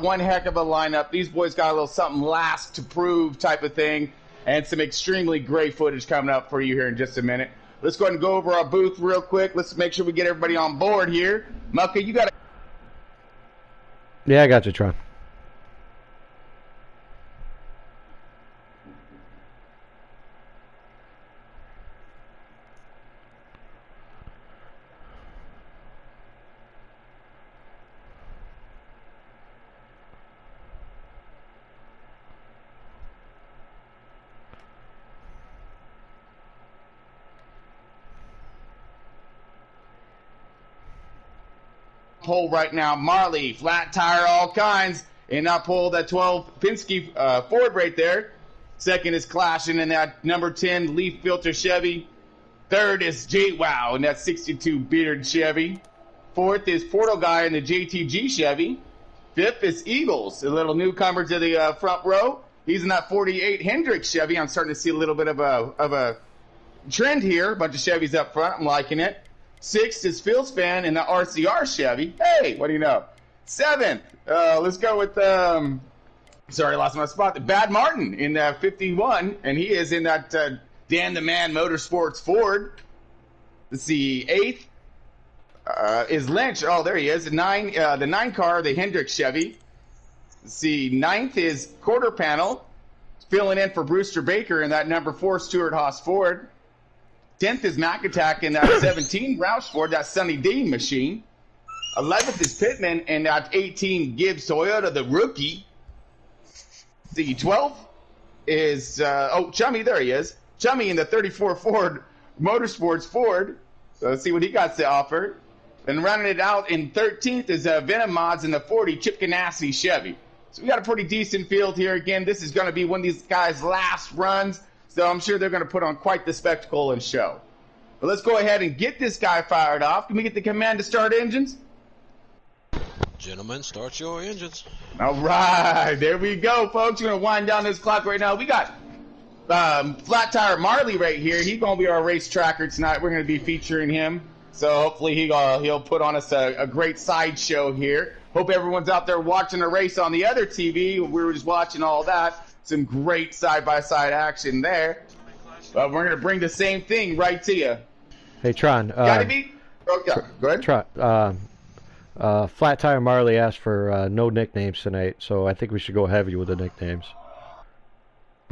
One heck of a lineup. These boys got a little something last to prove type of thing, and some extremely great footage coming up for you here in just a minute. Let's go ahead and go over our booth real quick. Let's make sure we get everybody on board here. Mucka, you got it. Yeah, I got you, Tron. Pole right now, Marley, flat tire, all kinds. In that pole, that 12 Penske Ford right there. Second is Clashing in that number 10 Leaf Filter Chevy. Third is J-Wow in that 62 Beard Chevy. Fourth is Portal Guy in the JTG Chevy. Fifth is Eagles, a little newcomer to the front row. He's in that 48 Hendricks Chevy. I'm starting to see a little bit of a trend here. A bunch of Chevys up front. I'm liking it. Sixth is Phil's fan in the RCR Chevy. Hey, what do you know? Seventh, let's go with, sorry, I lost my spot. The Bad Martin in the 51, and he is in that Dan the Man Motorsports Ford. Let's see, eighth is Lynch. Oh, there he is. The 9 car, the Hendricks Chevy. Let's see, ninth is Quarter Panel, filling in for Brewster Baker in that number 4 Stuart Haas Ford. 10th is Mac Attack in that 17 Roush Ford, that Sunny D machine. 11th is Pittman in that 18 Gibbs Toyota, the rookie. The 12th is, Chummy, there he is. Chummy in the 34 Ford Motorsports Ford. So let's see what he got to offer. And rounding it out in 13th is Venom Mods in the 40 Chip Ganassi Chevy. So we got a pretty decent field here. Again, this is going to be one of these guys' last runs. So I'm sure they're going to put on quite the spectacle and show. But let's go ahead and get this guy fired off. Can we get the command to start engines? Gentlemen, start your engines. All right, there we go, folks. We're going to wind down this clock right now. We got Flat Tire Marley right here. He's going to be our race tracker tonight. We're going to be featuring him. So hopefully he'll put on us a great sideshow here. Hope everyone's out there watching the race on the other TV. We were just watching all that. Some great side-by-side action there. We're going to bring the same thing right to you. Hey, Tron. Gotta be? Okay, go ahead. Tron, Flat Tire Marley asked for no nicknames tonight, so I think we should go heavy with the nicknames.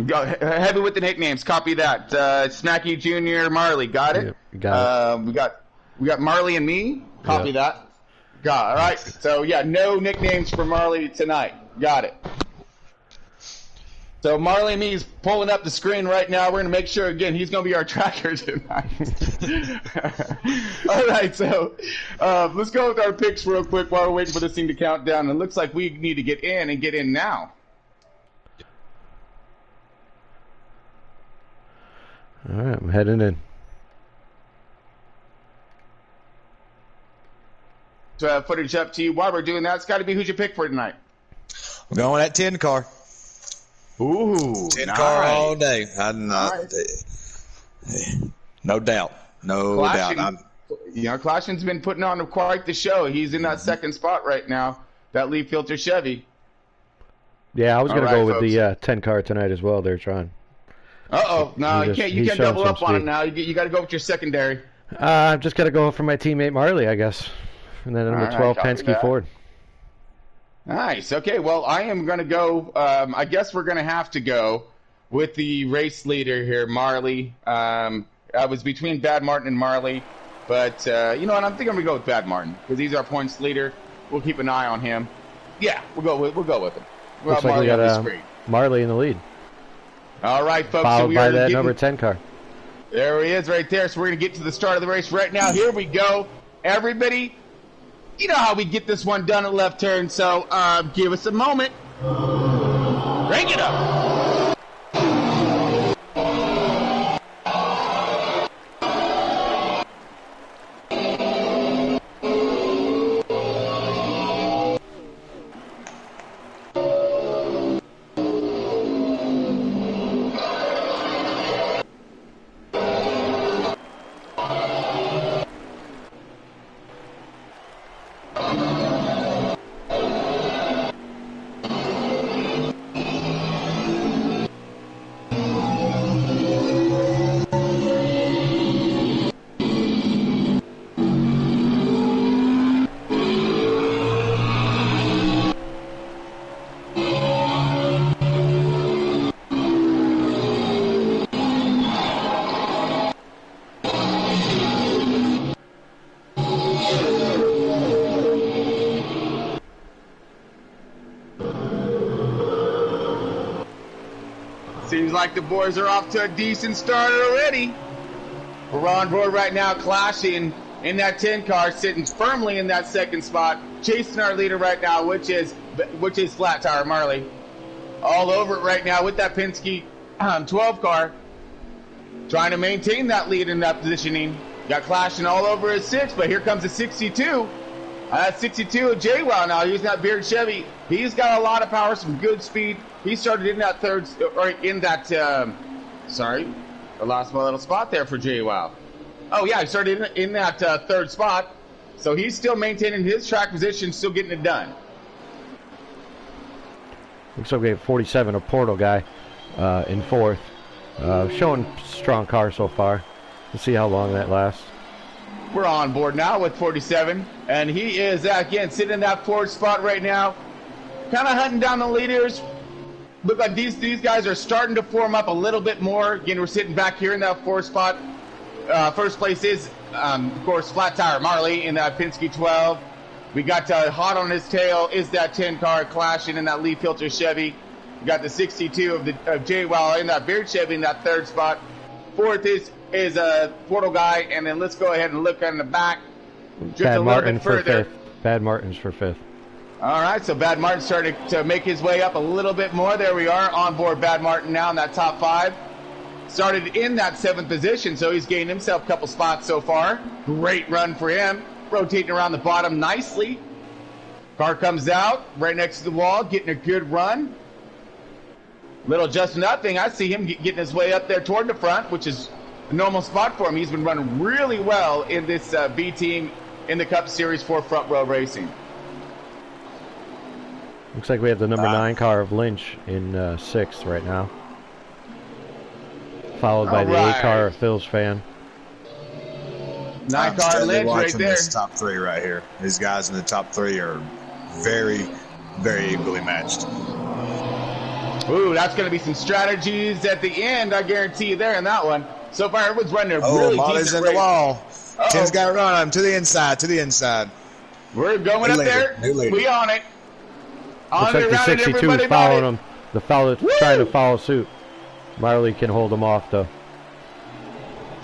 Go heavy with the nicknames. Copy that. Snacky Jr. Marley. Got it? Yeah, got it. We got Marley and me. Copy that. Got it. All right. So, yeah, no nicknames for Marley tonight. Got it. So Marley and me is pulling up the screen right now. We're going to make sure, again, he's going to be our tracker tonight. All right, so let's go with our picks real quick while we're waiting for this thing to count down. It looks like we need to get in and get in now. All right, I'm heading in. So footage up to you. While we're doing that, it's got to be who's your pick for tonight. I'm going with that 10 car. Ooh, 10 car all day. No doubt. No doubt. Clashing's been putting on quite the show. He's in that second spot right now, that Leaf Filter Chevy. Yeah, I was going to go with the 10 car tonight as well there, Tron. Uh-oh. No, you can't double up on him now. You got to go with your secondary. I'm just got to go for my teammate Marley, I guess. And then number 12, Penske Ford. Nice. Okay, well, I am going to go, I guess we're going to have to go with the race leader here, Marley. I was between Bad Martin and Marley, but you know what? I think I'm going to go with Bad Martin because he's our points leader. We'll keep an eye on him. Yeah, we'll go with him. Looks like we got Marley in the lead. All right, folks. Followed by that number 10 car. There he is right there. So we're going to get to the start of the race right now. Here we go. Everybody. You know how we get this one done at left turn, so give us a moment. Crank it up. Seems like the boys are off to a decent start already. We're on board right now, clashing in that 10 car, sitting firmly in that second spot, chasing our leader right now, which is Flat Tire Marley. All over it right now with that Penske 12 car, trying to maintain that lead in that positioning. Got clashing all over his 6, but here comes the 62. That 62 of J-Wow now, using that Beard Chevy. He's got a lot of power, some good speed. He started in that sorry, I lost my little spot there for J-Wow. Oh yeah, he started in that third spot. So he's still maintaining his track position, still getting it done. Looks like we have 47, a Portal guy, in 4th. Showing strong car so far. Let's see how long that lasts. We're on board now with 47, and he is, again, sitting in that 4th spot right now. Kind of hunting down the leaders. Look like these guys are starting to form up a little bit more. Again, we're sitting back here in that 4th spot. First place is, of course, Flat Tire Marley in that Penske 12. We got hot on his tail is that 10 car clashing in that leaf filter Chevy. We got the 62 of J-Wow in that Beard Chevy in that 3rd spot. 4th is a Portal guy, and then let's go ahead and look on the back. Bad Martin for 5th. Bad Martin's for 5th. All right, so Bad Martin starting to make his way up a little bit more. There we are, on board Bad Martin now in that top 5. Started in that 7th position, so he's gained himself a couple spots so far. Great run for him. Rotating around the bottom nicely. Car comes out right next to the wall, getting a good run. Little just nothing. I see him getting his way up there toward the front, which is a normal spot for him. He's been running really well in this B team in the Cup Series for Front Row Racing. Looks like we have the number 9 car of Lynch in 6th right now. Followed by the 8 car of Phil's fan. 9 car Lynch right there. This top 3 right here. These guys in the top 3 are very, very equally matched. Ooh, that's going to be some strategies at the end, I guarantee you there in that one. So far, everyone's running a really Molly's decent in race. the wall. 10's got to run him to the inside, We're going up there. We on it. Looks like the 62 is following him. The fellow trying to follow suit. Marley can hold him off, though.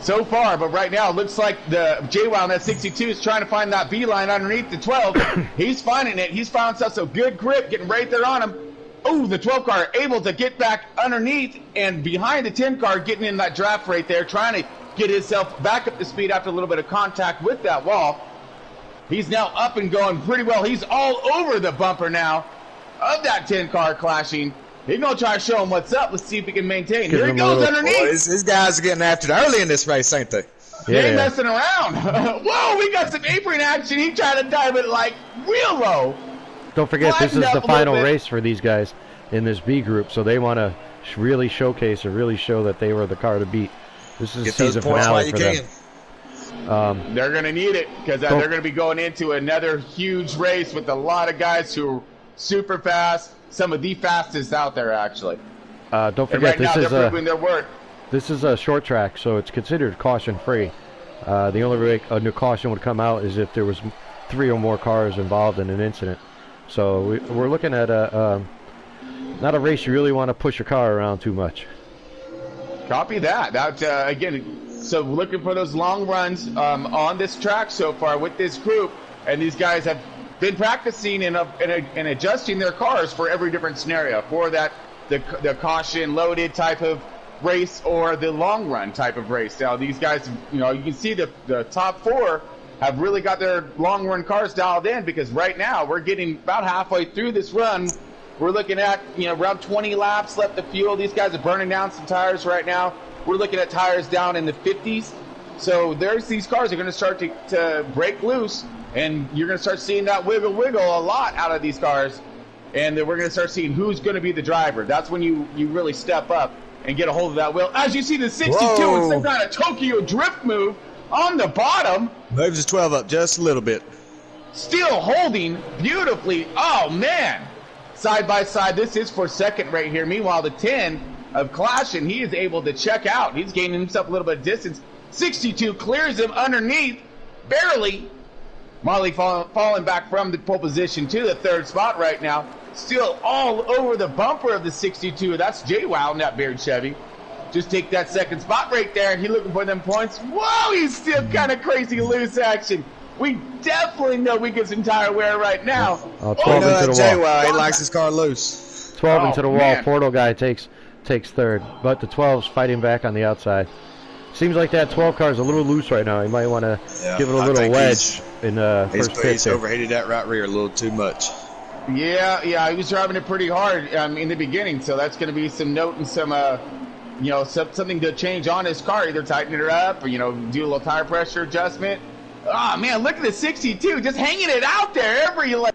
So far, but right now, it looks like the J-Wow in that 62 is trying to find that B-line underneath the 12. He's finding it. He's found himself some good grip, getting right there on him. Oh, the 12 car able to get back underneath and behind the 10 car, getting in that draft right there, trying to get himself back up to speed after a little bit of contact with that wall. He's now up and going pretty well. He's all over the bumper now of that 10 car clashing. He's going to try to show him what's up. Let's see if he can maintain. Here he goes underneath. Boy, these guys are getting after it early in this race, ain't they? He ain't messing around. Whoa, we got some apron action. He tried to dive it like real low. Don't forget, this is the final race for these guys in this B group, so they want to really showcase or really show that they were the car to beat. This is the season finale for them. They're going to need it because they're going to be going into another huge race with a lot of guys who are super fast, some of the fastest out there, actually. Don't forget, they're proving their worth. This is a short track, so it's considered caution-free. The only way a new caution would come out is if there was 3 or more cars involved in an incident. So we're looking at not a race you really want to push your car around too much. Copy that. Again, so we're looking for those long runs on this track so far with this group, and these guys have been practicing and adjusting their cars for every different scenario, for that the caution loaded type of race or the long run type of race. Now these guys, you can see the top 4 have really got their long run cars dialed in, because right now we're getting about halfway through this run. We're looking at around 20 laps left to fuel. These guys are burning down some tires right now. We're looking at tires down in the 50s. So these cars are going to start to break loose, and you're going to start seeing that wiggle a lot out of these cars. And then we're going to start seeing who's going to be the driver. That's when you really step up and get a hold of that wheel. As you see the 62 in some kind of Tokyo drift move on the bottom. Moves the 12 up just a little bit. Still holding beautifully. Oh, man. Side by side. This is for second right here. Meanwhile, the 10 of Clashing, he is able to check out. He's gaining himself a little bit of distance. 62 clears him underneath. Barely. Marley falling back from the pole position to the 3rd spot right now. still all over the bumper of the 62. That's J-Wow in that Beard Chevy. Just take that second spot right there, and he's looking for them points. Whoa, he's still kind of crazy loose action. We definitely know we get some tire wear right now. 12 into the J-Wow, he likes his car loose. 12 into the wall. Man. Portal guy takes third, but the 12's fighting back on the outside. Seems like that 12 car is a little loose right now. You might want to give it a little wedge in first pit. He's overheated that right rear a little too much. Yeah, he was driving it pretty hard in the beginning, so that's going to be some note and some, something to change on his car. Either tighten it up or, do a little tire pressure adjustment. Oh, man, look at the 62, just hanging it out there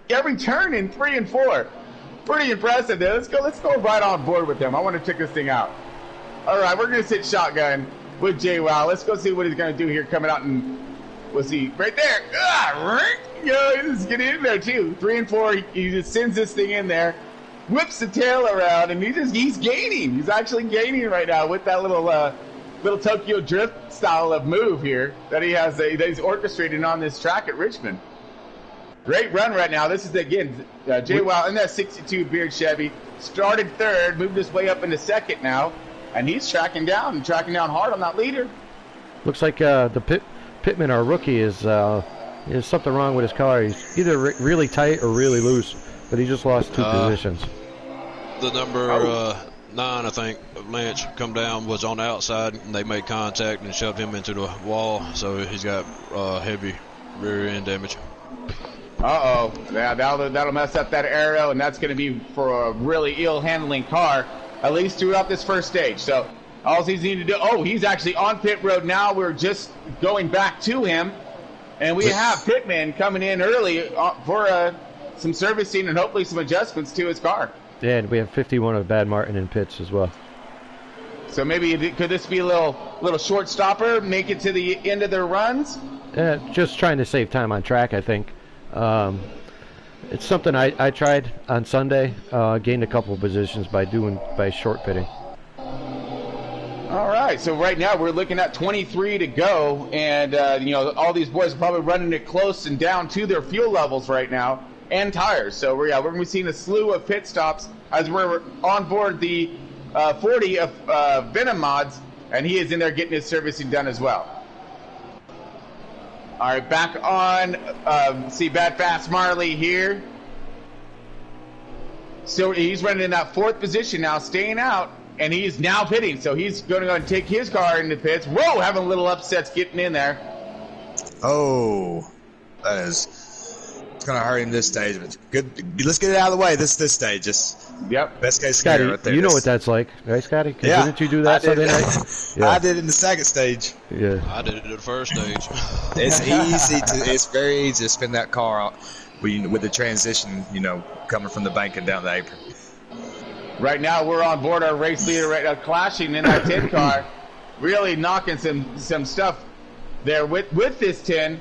every turn in 3 and 4. Pretty impressive, dude. Let's go right on board with him. I want to check this thing out. All right, we're going to sit shotgun with J-Wow. Let's go see what he's going to do here coming out, and we'll see right there. He's getting in there too. 3 and 4, he just sends this thing in there, whips the tail around, and he's gaining. He's actually gaining right now with that little Tokyo Drift style of move here that he has that he's orchestrating on this track at Richmond. Great run right now. This is, again, J-Wow in that 62 Beard Chevy. Started third, moved his way up into second now, and he's tracking down hard on that leader. Looks like the pitman, our rookie, is there's something wrong with his car. He's either really tight or really loose, but he just lost 2 positions. The number 9, I think, Lynch, come down, was on the outside, and they made contact and shoved him into the wall, so he's got heavy rear end damage. Uh-oh. Yeah, that'll mess up that aero, and that's going to be for a really ill-handling car, at least throughout this first stage. So all he's needed to do, he's actually on pit road now. We're just going back to him, and we have Pitman coming in early for some servicing and hopefully some adjustments to his car. Yeah, and we have 51 of Bad Martin in pits as well. So maybe could this be a little short stopper, make it to the end of their runs? Just trying to save time on track, I think. It's something I tried on Sunday. Gained a couple of positions by short pitting. All right, so right now we're looking at 23 to go, and all these boys are probably running it close and down to their fuel levels right now and tires. So we're going to be seeing a slew of pit stops as we're on board the 40 of Venom Mods, and he is in there getting his servicing done as well. All right, back on. See Bad Fast Marley here. So he's running in that 4th position now, staying out, and he's now pitting. So he's going to go and take his car into pits. Whoa, having little upsets getting in there. Oh, it's going to hurt him this stage. But good. Let's get it out of the way. This stage, best case scenario right there. You know what that's like, right, Scotty? Yeah. Didn't you do that Sunday night? Yeah. I did it in the 2nd stage. Yeah. I did it in the 1st stage. It's very easy to spin that car out with the transition, coming from the bank and down the apron. Right now we're on board our race leader right now, clashing in that 10 car, really knocking some stuff there with this 10.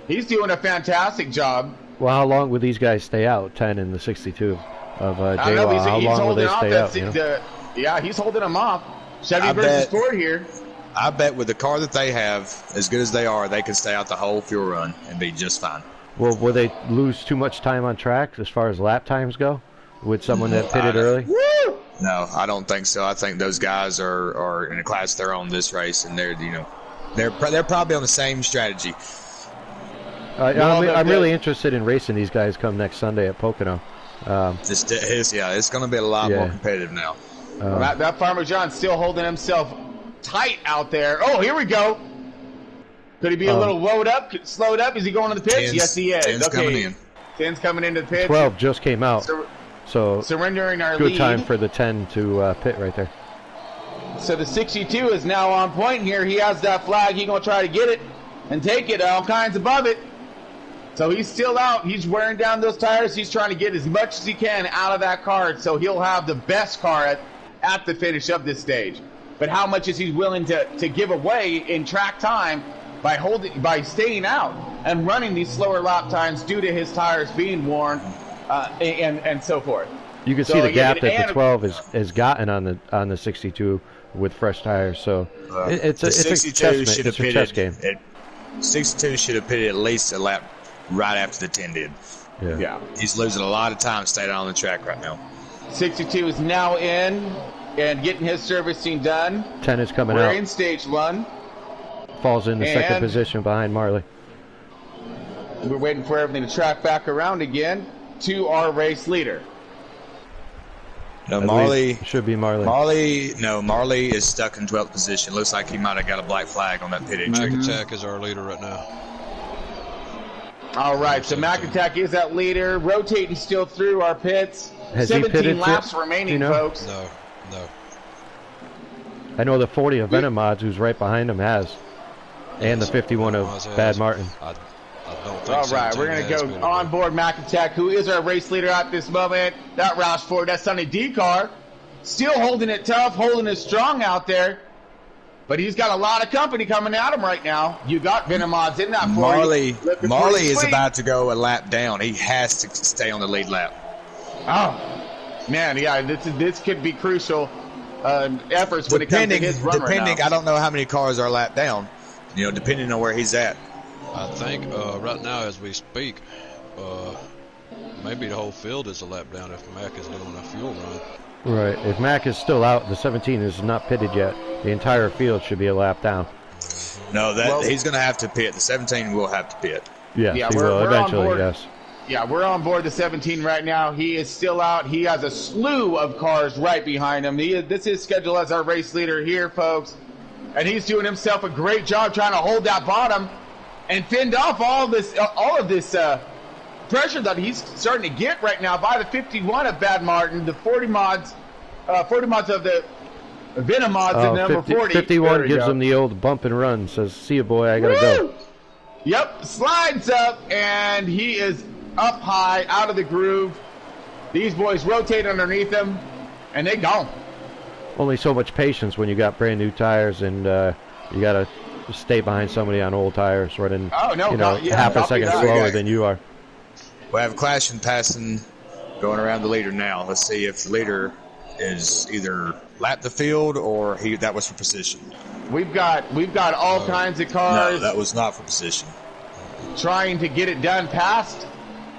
He's doing a fantastic job. Well, how long will these guys stay out? 10 and the 62 of J-Law. How long will they stay out? Yeah, he's holding them off. Chevy versus Ford here. I bet with the car that they have, as good as they are, they can stay out the whole fuel run and be just fine. Well, will they lose too much time on track as far as lap times go with someone that pitted early? No, I don't think so. I think those guys are in a class of their own this race, and they're probably on the same strategy. I'm really interested in racing these guys come next Sunday at Pocono. It's going to be a lot more competitive now. That Farmer John's still holding himself tight out there. Oh, here we go. Could he be a little slowed up? Is he going to the pits? Yes, he is. 10's coming in. 10's coming into the pits. 12 just came out. So surrendering our good lead. time for the 10 to pit right there. So the 62 is now on point here. He has that flag. He's going to try to get it and take it all kinds above it. So he's still out. He's wearing down those tires. He's trying to get as much as he can out of that car, so he'll have the best car at the finish of this stage. But how much is he willing to give away in track time by staying out and running these slower lap times due to his tires being worn and so forth? You can see the gap that the 12 has gotten on the 62 with fresh tires. So it's a chess game. 62 should have pitted at least a lap right after the 10 did. Yeah. He's losing a lot of time staying on the track right now. 62 is now in and getting his servicing done. 10 is coming We're out. in stage 1. Falls in the second position behind Marley. We're waiting for everything to track back around again to our race leader. No, Marley should be Marley. Marley is stuck in 12th position. Looks like he might have got a black flag on that pit entry. mucka-FRR is our leader right now. All right, so mucka-FRR is that leader, rotating still through our pits. Has 17 laps yet? remaining, folks. No. I know the 40 of Venom Mods, who's right behind him, has. And the 51 of Bad Martin. I don't think All right, we're going to go on board mucka-FRR, who is our race leader at this moment. That Roush Ford, that Sunny D car, still holding it tough, holding it strong out there. But he's got a lot of company coming at him right now. You got Venom Mods in that for Marley is about to go a lap down. He has to stay on the lead lap. Oh, man, yeah, this could be crucial efforts when it comes to his run right now. I don't know how many cars are a lap down, depending on where he's at. I think right now as we speak, maybe the whole field is a lap down if Mac is doing a fuel run. Right. If Mac is still out, the 17 is not pitted yet. The entire field should be a lap down. No, he's going to have to pit. The 17 will have to pit. Yes, he will eventually, yes. Yeah, we're on board the 17 right now. He is still out. He has a slew of cars right behind him. This is scheduled as our race leader here, folks. And he's doing himself a great job trying to hold that bottom and fend off all of this pressure that he's starting to get right now by the 51 of Bad Martin, the 40 mods of the Venom Mods of number 40. 51 gives him the old bump and run, says, see you, boy, I gotta go. Yep, slides up, and he is up high, out of the groove. These boys rotate underneath him, and they gone. Only so much patience when you got brand new tires, and you gotta stay behind somebody on old tires running half a second slower than you are. We have Clash and passing going around the leader now. Let's see if the leader is either lapped the field or that was for position. We've got all kinds of cars. No, that was not for position. Trying to get it done past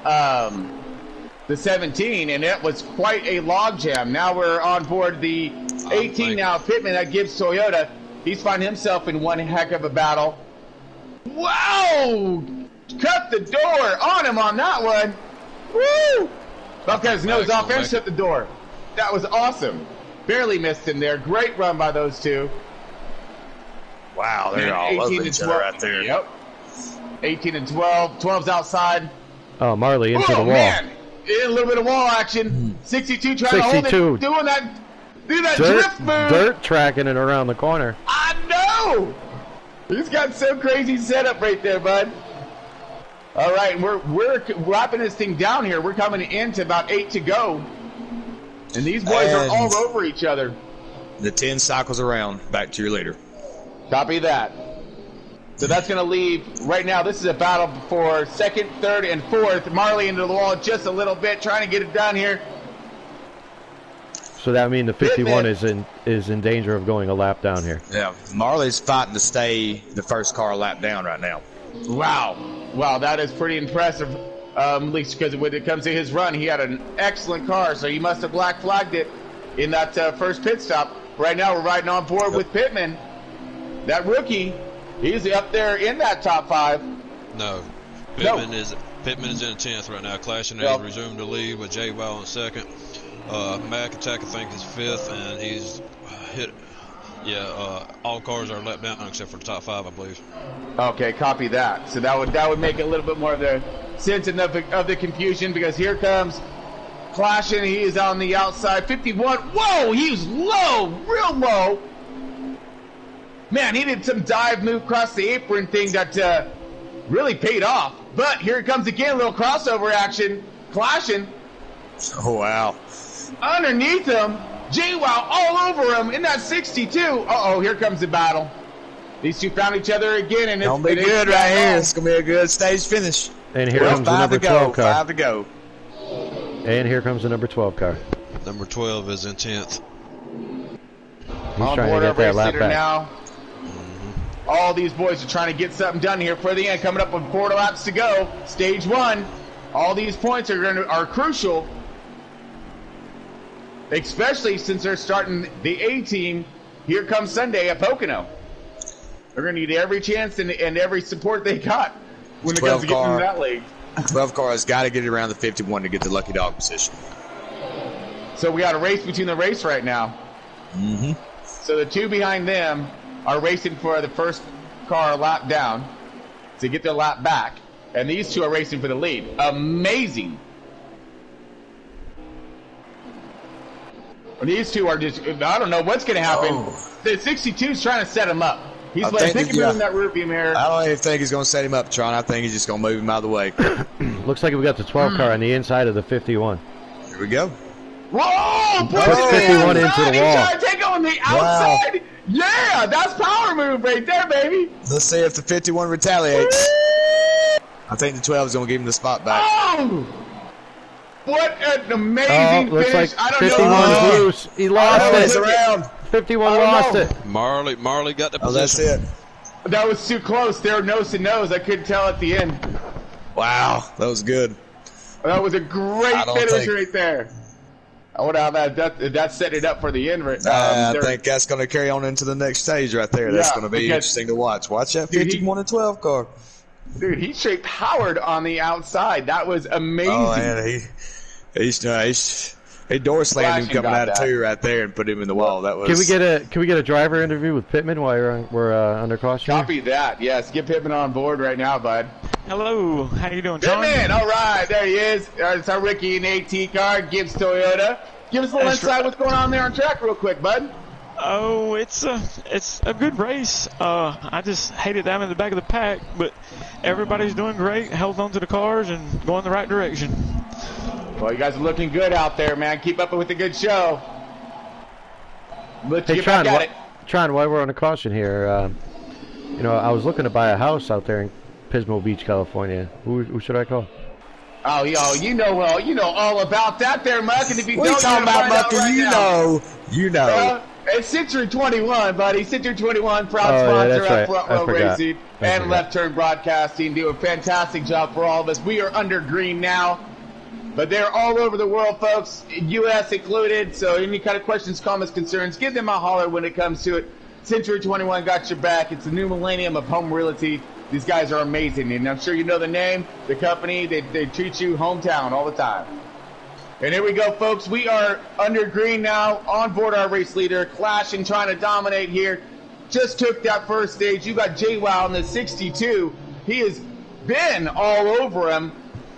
the 17, and it was quite a logjam. Now we're on board the 18 now. Pittman, that gives Toyota. He's finding himself in one heck of a battle. Wow! Cut the door on him on that one. Woo! Buckhead's nose off and shut the door. That was awesome. Barely missed him there. Great run by those two. Wow, they're all over each other right there. Yep. 18 and 12. 12's outside. Oh, Marley into the wall. Man. A little bit of wall action. 62 trying to hold it. Doing that drift move. Dirt tracking it around the corner. I know. He's got some crazy setup right there, bud. All right, we're wrapping this thing down here. We're coming into about 8 to go. And these boys are all over each other. The 10 cycles around. Back to your leader. Copy that. So that's going to leave, right now, this is a battle for second, third, and fourth. Marley into the wall just a little bit, trying to get it down here. So that means the 51 is in danger of going a lap down here. Yeah, Marley's fighting to stay the first car lap down right now. Wow, that is pretty impressive. At least because when it comes to his run, he had an excellent car, so he must have black flagged it in that first pit stop. Right now, we're riding on board with Pittman. That rookie, he's up there in that top 5. No, Pittman is in 10th right now. Clashing has resumed the lead with J. Wow in second. mucka-FRR, I think, is 5th, and he's hit. Yeah, all cars are let down except for the top 5, I believe. Okay, copy that. So that would make a little bit more of the sense of the confusion, because here comes Clashing. He is on the outside. 51. Whoa, he's low, real low. Man, he did some dive move across the apron thing that really paid off. But here it comes again, a little crossover action. Clashing. Oh, wow. Underneath him. J-Wow all over him in that 62. Uh-oh, here comes the battle. These two found each other again, and it's gonna be good right here. It's gonna be a good stage finish. And here comes the number 12 car. 5 to go. And here comes the number 12 car. Number 12 is in 10th. He's trying to get that lap back. Now. All these boys are trying to get something done here for the end. Coming up with 4 laps to go. Stage 1. All these points are crucial, especially since they're starting the A team here comes Sunday at Pocono. They're going to need every chance and every support they got when it comes to getting into that league. 12 cars got to get it around the 51 to get the lucky dog position. So we got a race between the race right now. Mm-hmm. So the two behind them are racing for the first car lap down to get their lap back. And these two are racing for the lead. Amazing. These two are just, I don't know what's going to happen. Oh. The 62 is trying to set him up. He's moving that rearview mirror. I don't even think he's going to set him up, Tron. I think he's just going to move him out of the way. Looks like we got the 12 car on the inside of the 51. Here we go. Whoa! Push 51 into the wall. He's trying to take on the outside. Wow. Yeah, that's power move right there, baby. Let's see if the 51 retaliates. I think the 12 is going to give him the spot back. Oh! What an amazing looks finish. Like 51's loose. He lost it. Around. 51 lost it. Marley got the position. Oh, that's it. That was too close. They were nose to nose. I couldn't tell at the end. Wow, that was good. That was a great finish right there. I wonder how that set it up for the end. I think that's going to carry on into the next stage right there. That's going to be interesting to watch. Watch that 51 and 12 car. Dude, he straight powered on the outside. That was amazing. Oh, man, he door slammed him coming out of two right there and put him in the wall. That was. Can we get a driver interview with Pittman while we're under caution? Copy that. Yes, get Pittman on board right now, bud. Hello, how you doing, John? Pittman, all right, there he is. It's our Ricky in AT car, Gibbs Toyota. Give us a little insight what's going on there on track real quick, bud. Oh, it's a good race. I just hated that I'm in the back of the pack, but everybody's doing great, held on to the cars and going the right direction. Well, you guys are looking good out there, man. Keep up with the good show. Let's get back at it. Tron, while we're on the caution here, I was looking to buy a house out there in Pismo Beach, California. Who should I call? Oh, you know all about that there, Muck. And if you what don't talking about, Muck, you know. It's Century 21, buddy. Century 21, proud sponsor of Front Row Racing and Left Turn Broadcasting. Do a fantastic job for all of us. We are under green now, but they're all over the world, folks, U.S. included. So any kind of questions, comments, concerns, give them a holler when it comes to it. Century 21 got your back. It's the new millennium of home realty. These guys are amazing, and I'm sure you know the name, the company. They treat you hometown all the time. And here we go, folks. We are under green now, on board our race leader, clashing, trying to dominate here. Just took that first stage. You got J-Wow in the 62. He has been all over him.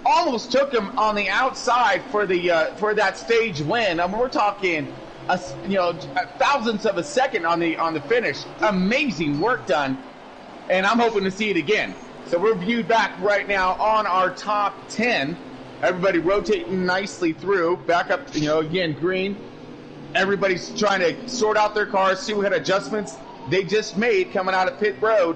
Almost took him on the outside for that stage win. I mean, we're talking, thousandths of a second on the finish. Amazing work done, and I'm hoping to see it again. So we're viewed back right now on our top 10. Everybody rotating nicely through. Back up, again, green. Everybody's trying to sort out their cars, see what adjustments they just made coming out of pit road,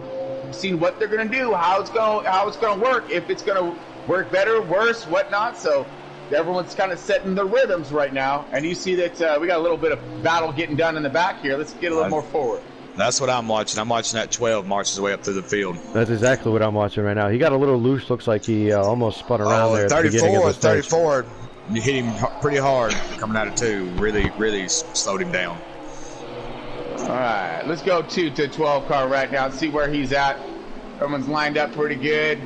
seeing what they're going to do, how it's going to work, if it's going to work better, worse, whatnot. So everyone's kind of setting the rhythms right now. And you see that we got a little bit of battle getting done in the back here. Let's get a little more forward. That's what I'm watching. I'm watching that 12 march his way up through the field. That's exactly what I'm watching right now. He got a little loose. Looks like he almost spun around there. 34. You hit him pretty hard coming out of two. Really, really slowed him down. All right, let's go to 12 car right now and see where he's at. Everyone's lined up pretty good.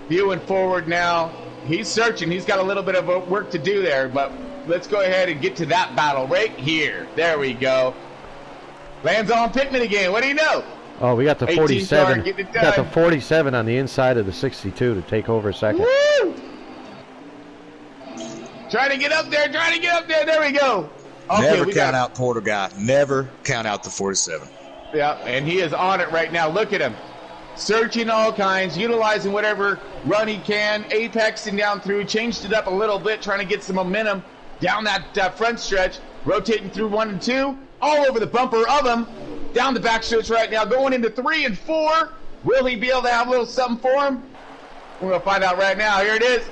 Viewing forward now. He's searching. He's got a little bit of work to do there, but let's go ahead and get to that battle right here. There we go. Lands on Pittman again. What do you know? Oh, we got the 47. Got the 47 on the inside of the 62 to take over second. Woo! Trying to get up there. There we go. Okay, never count out Porter guy. Never count out the 47. Yeah, and he is on it right now. Look at him. Searching all kinds, utilizing whatever run he can, apexing down through, changed it up a little bit, trying to get some momentum down that front stretch, rotating through 1 and 2. All over the bumper of him, down the back stretch right now, going into 3 and 4. Will he be able to have a little something for him? We're going to find out right now. Here it is.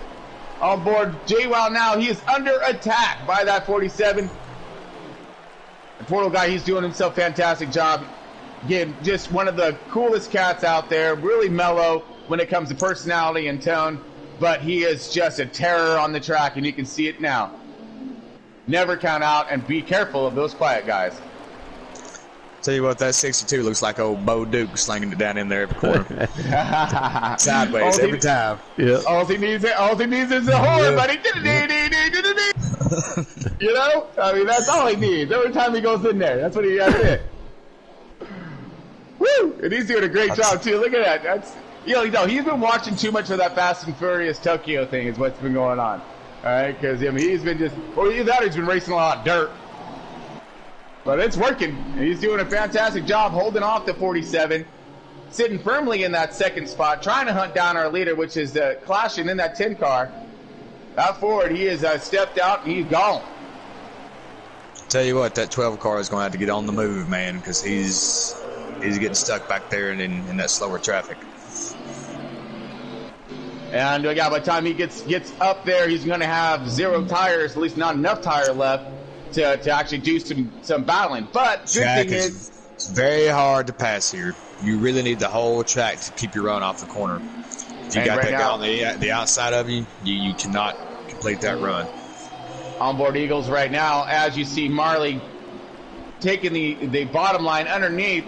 On board J-Wow now. He is under attack by that 47. The Portal guy, he's doing himself a fantastic job. Again, just one of the coolest cats out there. Really mellow when it comes to personality and tone. but he is just a terror on the track, and you can see it now. Never count out, and be careful of those quiet guys. Tell you what, that 62 looks like old Bo Duke slinging it down in there every corner. Sideways every time. Yeah. All he needs is a horn, buddy. You know? I mean, that's all he needs. Every time he goes in there, that's what he has to hit. Woo! And he's doing a great job, too. Look at that. That's, you know, he's been watching too much of that Fast and Furious Tokyo thing is what's been going on. All right? Because, I mean, he's been just, or either that or he's been racing a lot of dirt. But it's working. He's doing a fantastic job holding off the 47, sitting firmly in that second spot, trying to hunt down our leader, which is clashing in that 10 car. Out forward, he has stepped out and he's gone. Tell you what, that 12 car is going to have to get on the move, man, because he's getting stuck back there in that slower traffic. And yeah, by the time he gets up there, he's going to have 0 tires, at least not enough tire left to actually do some battling. But good thing is, it's very hard to pass here. You really need the whole track to keep your run off the corner. If you got that guy on the outside of you, you cannot complete that run. Onboard Eagles right now, as you see Marley taking the bottom line underneath,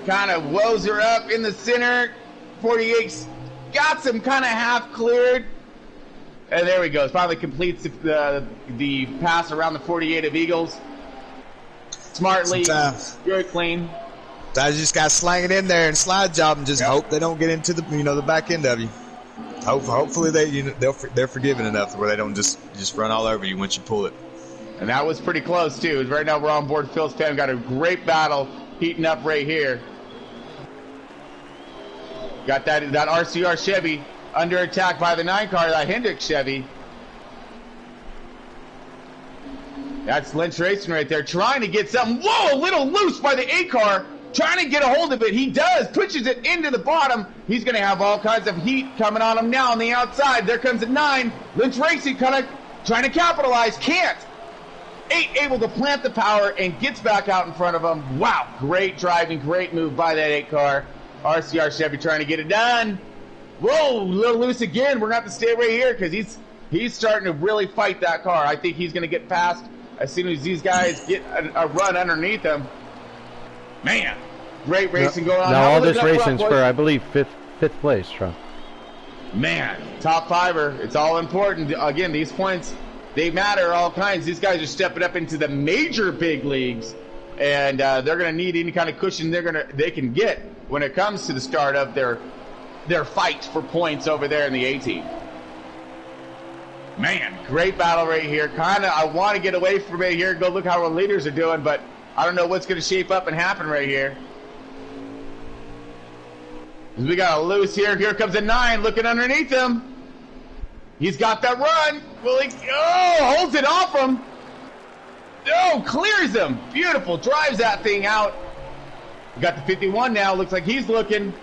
kind of woes her up in the center. 48's got some kind of half cleared. And there we go. Finally completes the pass around the 48 of Eagles. Smartly, very clean. I just got to slang it in there and slide job and just hope they don't get into the back end of you. Hopefully they're forgiving enough where they don't just run all over you once you pull it. And that was pretty close too. Right now we're on board Phil's Pan. Got a great battle heating up right here. Got that RCR Chevy under attack by the 9 car, that Hendrick Chevy. That's Lynch Racing right there, trying to get something. Whoa, a little loose by the 8 car, trying to get a hold of it. He does, pushes it into the bottom. He's going to have all kinds of heat coming on him now on the outside. There comes a 9. Lynch Racing kind of trying to capitalize, can't. 8 able to plant the power and gets back out in front of him. Wow, great driving, great move by that 8 car. RCR Chevy trying to get it done. Whoa, a little loose again. We're going to have to stay right here because he's starting to really fight that car. I think he's going to get past as soon as these guys get a run underneath him. Man, great racing going on. Now all this racing's for, I believe, fifth place, Sean. Man, top 5er. It's all important. Again, these points, they matter all kinds. These guys are stepping up into the major big leagues, and they're going to need any kind of cushion they can get when it comes to the start of their fight for points over there in the 18. Man, great battle right here. I want to get away from it here, go look how our leaders are doing, but I don't know what's going to shape up and happen right here. We got a loose here. Here comes a 9 looking underneath him. He's got that run. Will he? Oh, holds it off him. Oh, clears him. Beautiful. Drives that thing out. We got the 51 now. Looks like he's looking.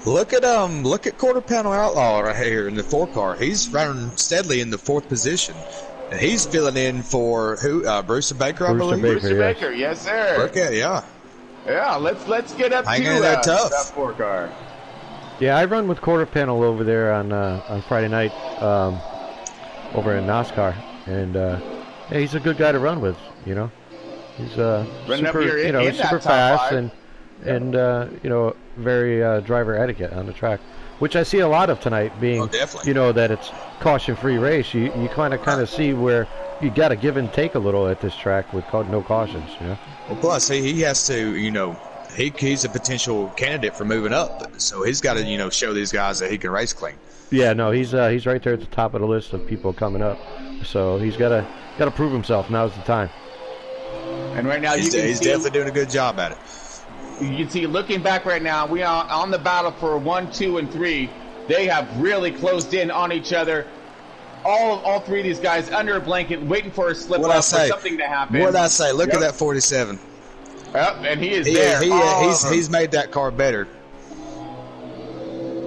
Look at Quarter Panel Outlaw right here in the 4 car. He's running steadily in the 4th position, and he's filling in for who? Brewster Baker, I believe. Brewster Baker, yes sir. Okay, yeah. Yeah, let's get up Hanging to in that tough. that 4 car. Yeah, I run with Quarter Panel over there on Friday night over in NASCAR, and yeah, he's a good guy to run with. You know, he's super fast and very driver etiquette on the track, which I see a lot of tonight. Being that it's caution-free race. You kind of see where you got to give and take a little at this track with no cautions. You know. Well, plus he has to he's a potential candidate for moving up, so he's got to show these guys that he can race clean. Yeah, no, he's right there at the top of the list of people coming up, so he's got to prove himself. Now's the time. And right now he's definitely doing a good job at it. You can see, looking back right now, we are on the battle for 1, 2, and 3. They have really closed in on each other. All 3 of these guys under a blanket, waiting for a slip up for something to happen. What did I say? Look at that 47. Yep, and he is there. He's made that car better.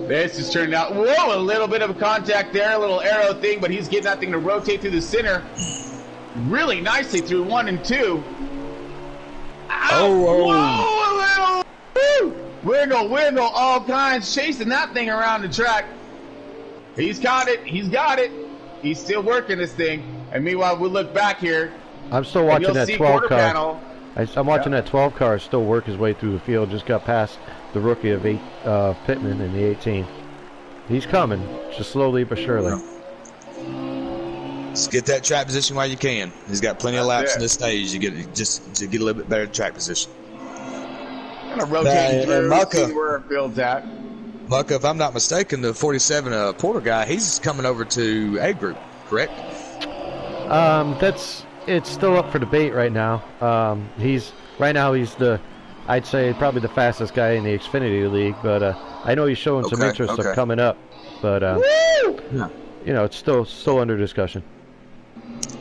This is turning out. Whoa, a little bit of a contact there, a little arrow thing, but he's getting that thing to rotate through the center really nicely through 1 and 2. Whoa, a little. Woo! wiggle, all kinds, chasing that thing around the track. He's got it. He's got it. He's still working this thing. And meanwhile, we'll look back here. I'm still watching that 12 car. I'm watching that 12 car still work his way through the field. Just got past the rookie of Pittman in the 18. He's coming, just slowly but surely. Just get that track position while you can. He's got plenty of laps in this stage. You get just to get a little bit better track position. Kind of rotating through, Mucka, see where our field's at. Mucka, if I'm not mistaken, the 47 Porter guy, he's coming over to A group, correct? It's still up for debate right now. He's I'd say probably the fastest guy in the Xfinity League, but I know he's showing some interest of coming up. But you know, it's still under discussion.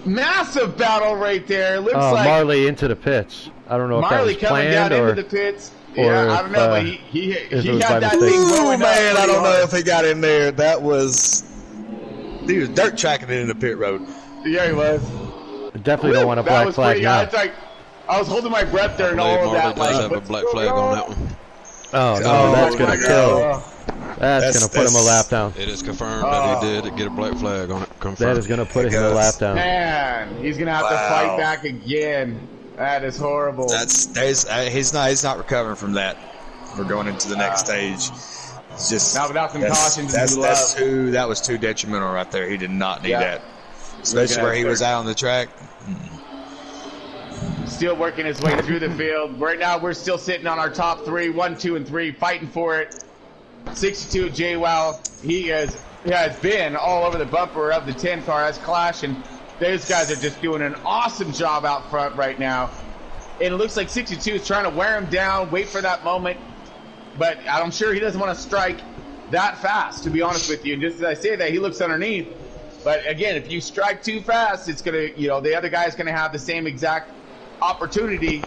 Massive battle right there. Looks like Marley into the pits. I don't know if that was coming planned down or into the pits. Yeah, I don't know, but he got that mistake. thing going. Man, I don't know if he got in there. He was dirt tracking it in the pit road. Yeah, he was. Definitely don't want a black flag now. It's like I was holding my breath there and all of that. Marley does have a black flag on that one. Oh no, that's gonna kill. That's gonna put him a lap down. It is confirmed that he did get a black flag on it. Confirmed. That is gonna put him a lap down. Man, he's gonna have to fight back again. That is horrible. He's not recovering from that. We're going into the next stage. It's just now without some caution. That was too detrimental right there. He did not need that, especially where he was out on the track. Still working his way through the field. Right now, we're still sitting on our top 3, 1, 2, and 3, fighting for it. 62 JWoww, he has been all over the bumper of the 10 car. That's clashing. Those guys are just doing an awesome job out front right now. And it looks like 62 is trying to wear him down, wait for that moment. But I'm sure he doesn't want to strike that fast, to be honest with you. And just as I say that, he looks underneath. But again, if you strike too fast, it's going to, the other guy's going to have the same exact opportunity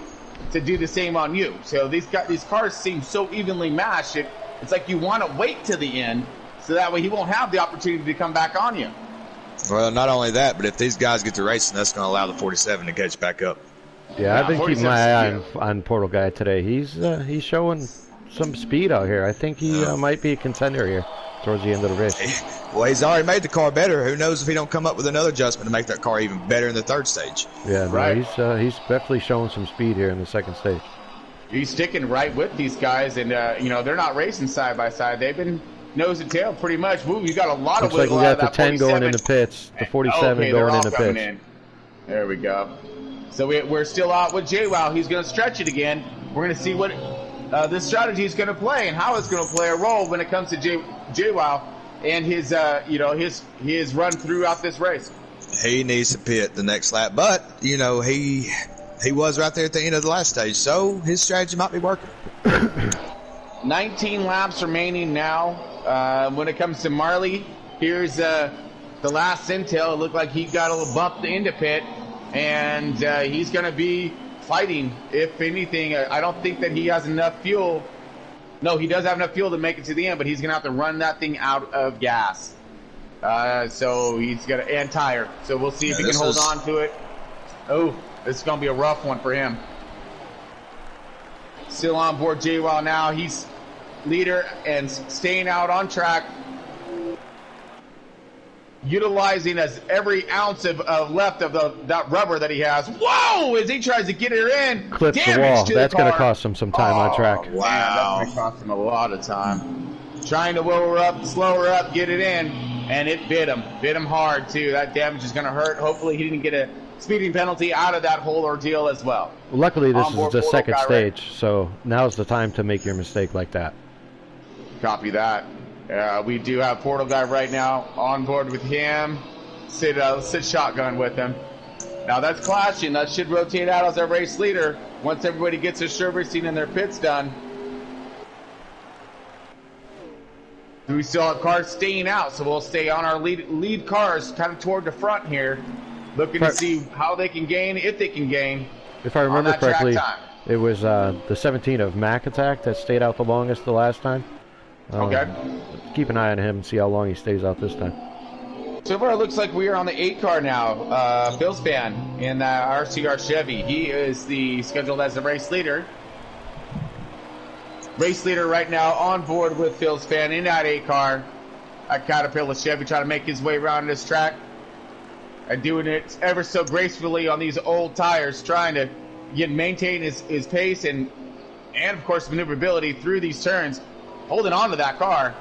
to do the same on you. So these cars seem so evenly matched. It's like you want to wait to the end so that way he won't have the opportunity to come back on you. Well, not only that, but if these guys get to racing, that's going to allow the 47 to catch back up. Yeah, I've been keeping my eye on Portal Guy today. He's showing some speed out here. I think he might be a contender here towards the end of the race. Well, he's already made the car better. Who knows if he don't come up with another adjustment to make that car even better in the third stage? Yeah, right. He's definitely showing some speed here in the second stage. He's sticking right with these guys, and they're not racing side by side. They've been nose and tail pretty much. Woo, you got a lot of wiggle out of that. Looks like we got the 10 going in the pits, the 47 going in the pits. There we go. So we're still out with JWoww. He's going to stretch it again. We're going to see what this strategy is going to play and how it's going to play a role when it comes to JWoww and his run throughout this race. He needs to pit the next lap, but he was right there at the end of the last stage, so his strategy might be working. 19 laps remaining now. When it comes to Marley, here's the last intel. It looked like he got a little bump into pit, and he's going to be fighting. If anything, I don't think that he has enough fuel. No, he does have enough fuel to make it to the end, but he's going to have to run that thing out of gas. So he's got and tire. So we'll see if he can hold on to it. Oh, this is going to be a rough one for him. Still on board JWoww now. He's leader and staying out on track. Utilizing as every ounce of left of that rubber that he has. Whoa! As he tries to get her in. Clips the wall. That's going to cost him some time on track. Wow. That's going to cost him a lot of time. Trying to wheel her up, slow her up, get it in. And it bit him. Bit him hard, too. That damage is going to hurt. Hopefully he didn't get a speeding penalty out of that whole ordeal as well. Luckily, this is the second stage, so now's the time to make your mistake like that. Copy that. We do have Portal Guy right now on board with him. Sit shotgun with him. Now that's clashing. That should rotate out as our race leader once everybody gets their servicing and their pits done. We still have cars staying out, so we'll stay on our lead cars kind of toward the front here, looking to see how they can gain, if they can gain. If I remember correctly, it was the 17 of Mac Attack that stayed out the longest the last time. Okay. Keep an eye on him and see how long he stays out this time. So far, it looks like we are on the 8 car now. Bill Span in RCR Chevy. He is scheduled as the race leader. Race leader right now on board with Phil's fan in that 8 car. A Caterpillar Chevy trying to make his way around this track. And doing it ever so gracefully on these old tires, trying to maintain his pace and of course maneuverability through these turns, holding on to that car.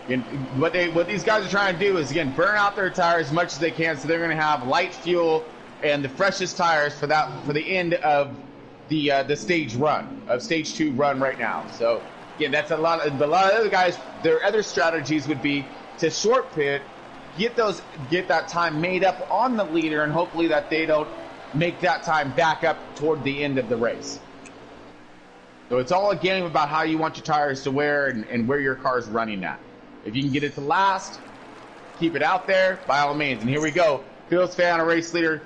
And what these guys are trying to do is, again, burn out their tires as much as they can, so they're going to have light fuel and the freshest tires for the end of the stage 2 run right now. So again, that's a lot of other guys. Their other strategies would be to short pit, get that time made up on the leader, and hopefully that they don't make that time back up toward the end of the race. So it's all a game about how you want your tires to wear and where your car is running at. If you can get it to last, keep it out there, by all means. And here we go. Phil's fan, a race leader,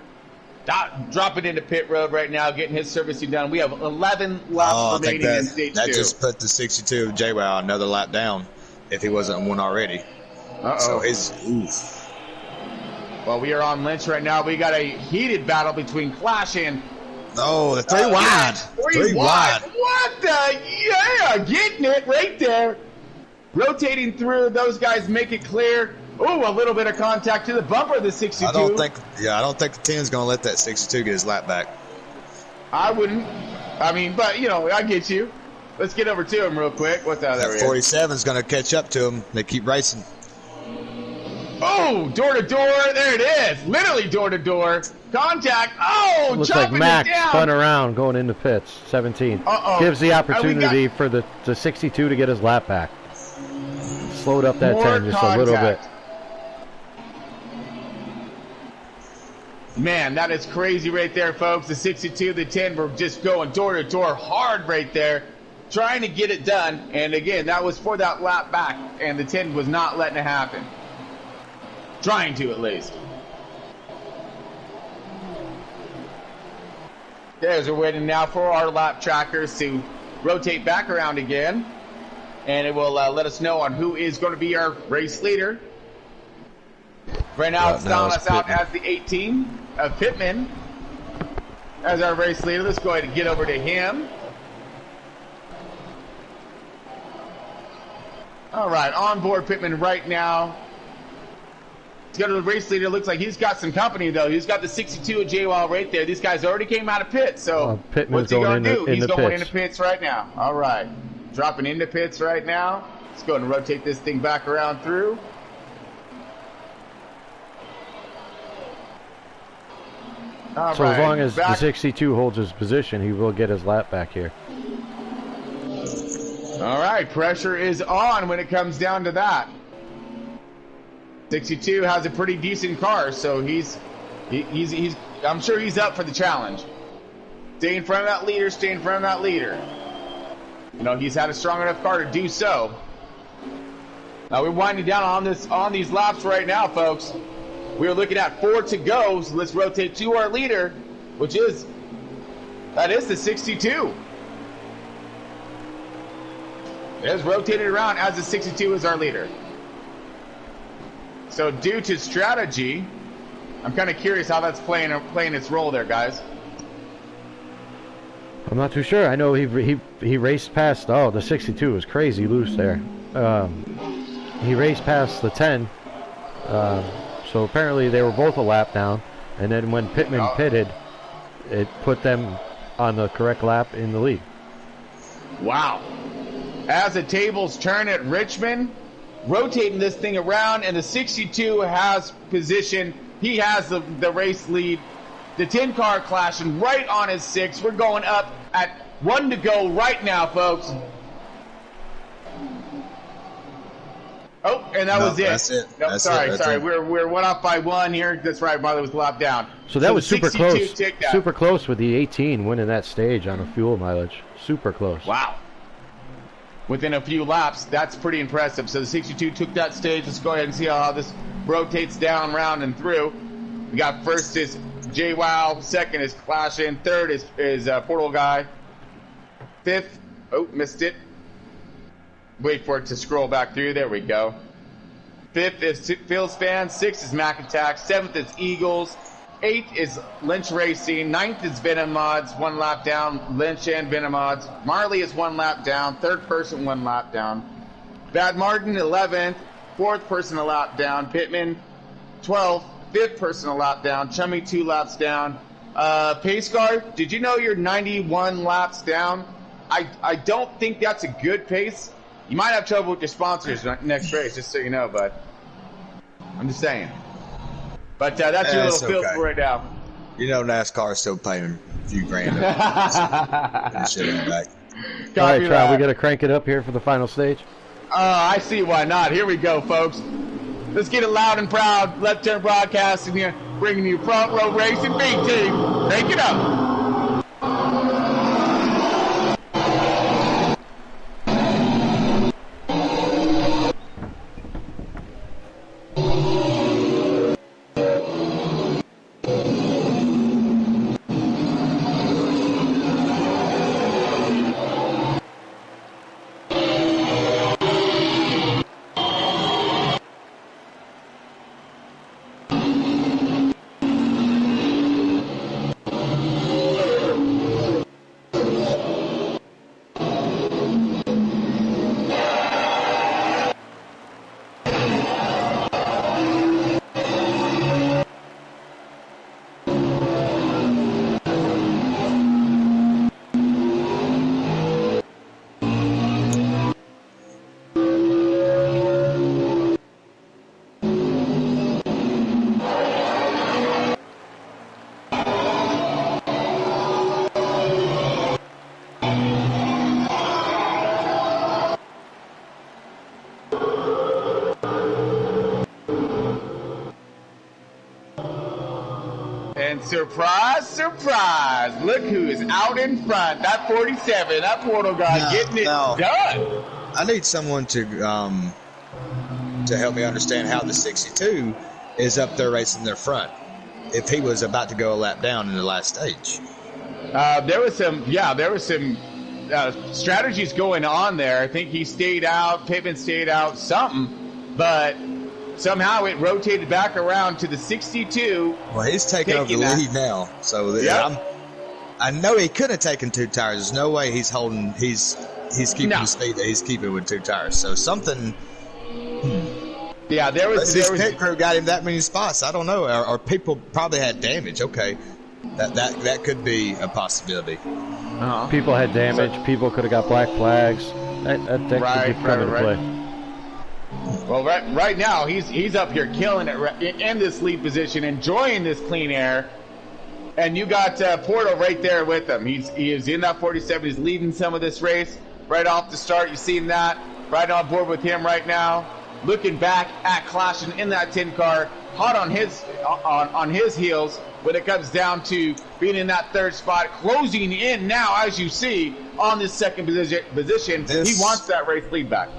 dropping into pit road right now, getting his servicing done. We have 11 laps remaining in stage 2. That just put the 62 of J-Wow another lap down if he wasn't on one already. So oof. Well, we are on Lynch right now. We got a heated battle between Clash and... Oh, the 3 wide. 3 wide. What the... Yeah, getting it right there. Rotating through, those guys make it clear. Oh, a little bit of contact to the bumper of the 62. I don't think the 10's going to let that 62 get his lap back. I wouldn't. I mean, but, I get you. Let's get over to him real quick. What's that? That 47's going to catch up to him. They keep racing. Oh, door to door. There it is. Literally door to door. Contact. Oh, looks like Max spun around going into pits. 17. Gives the opportunity for the 62 to get his lap back. Slowed up that 10 just a little bit. Man, that is crazy right there, folks. The 62, the 10 were just going door to door hard right there, trying to get it done. And again, that was for that lap back, and the 10 was not letting it happen. Trying to, at least. There's we're waiting now for our lap trackers to rotate back around again. And it will let us know on who is going to be our race leader. Right now, it's telling us out as the 18 of Pittman as our race leader. Let's go ahead and get over to him. All right, on board Pittman right now. He's got a race leader. Looks like he's got some company, though. He's got the 62 of J-Wall right there. These guys already came out of pit, so what's he going to do? He's going into pits right now. All right. Dropping into pits right now. Let's go ahead and rotate this thing back around through. As long as the 62 holds his position, he will get his lap back here. All right, pressure is on when it comes down to that. 62 has a pretty decent car, so he's I'm sure he's up for the challenge. Stay in front of that leader, stay in front of that leader. He's had a strong enough car to do so. Now we're winding down on these laps right now, folks. We're looking at 4 to go, so let's rotate to our leader, which is the 62. It has rotated around as the 62 is our leader. So due to strategy, I'm kind of curious how that's playing its role there, guys. I'm not too sure. I know he raced past. Oh, the 62 was crazy loose there. He raced past the 10. So apparently they were both a lap down. And then when Pittman pitted, it put them on the correct lap in the lead. Wow. As the tables turn at Richmond, rotating this thing around, and the 62 has position. He has the race lead. The 10 car clashing right on his 6. We're going up at 1 to go right now, folks. Oh, and that was it. That's it. No, that's sorry. It. We're 1 off by 1 here. That's right, Marley was locked down. So that was super close. Super close with the 18 winning that stage on a fuel mileage. Super close. Wow. Within a few laps, that's pretty impressive. So the 62 took that stage. Let's go ahead and see how this rotates down, round, and through. We got first is J-Wow, second is Clashin', third is Portal Guy, fifth, missed it. Wait for it to scroll back through. There we go. Fifth is Phil's Fan, sixth is Mac Attack, seventh is Eagles, 8th is Lynch Racing. 9th is Venom Mods, 1 lap down. Lynch and Venom Mods. Marley is 1 lap down. 3rd person 1 lap down. Bad Martin 11th. 4th person a lap down. Pittman 12th. 5th person a lap down. Chummy 2 laps down. Pace car, did you know you're 91 laps down? I don't think that's a good pace. You might have trouble with your sponsors next race, just so you know, bud. I'm just saying. But that's your little feel for right now. You know NASCAR is still paying a few grand. And shit in the back. All right, Trout, we got to crank it up here for the final stage. I see why not. Here we go, folks. Let's get it loud and proud. Left Turn Broadcasting here, bringing you Front Row Racing B Team. Crank it up. Surprise, surprise. Look who is out in front. That 47, that portal guy getting it done. I need someone to help me understand how the 62 is up there racing their front if he was about to go a lap down in the last stage. There was some strategies going on there. I think he stayed out, Pittman stayed out, something, but somehow it rotated back around to the 62. Well, he's taking over the lead now. So I know he couldn't have taken 2 tires. There's no way he's holding. He's keeping the speed that he's keeping with 2 tires. So something. Yeah, there was. His pit crew got him that many spots. I don't know, or people probably had damage. Okay, that could be a possibility. People had damage. People could have got black flags. That could be coming into play. Well, right now, he's up here killing it in this lead position, enjoying this clean air. And you got Porto right there with him. He is in that 47. He's leading some of this race right off the start. You've seen that. Right on board with him right now. Looking back at clashing in that 10 car. Hot on his heels when it comes down to being in that 3rd spot. Closing in now, as you see, on this 2nd position. He wants that race lead back.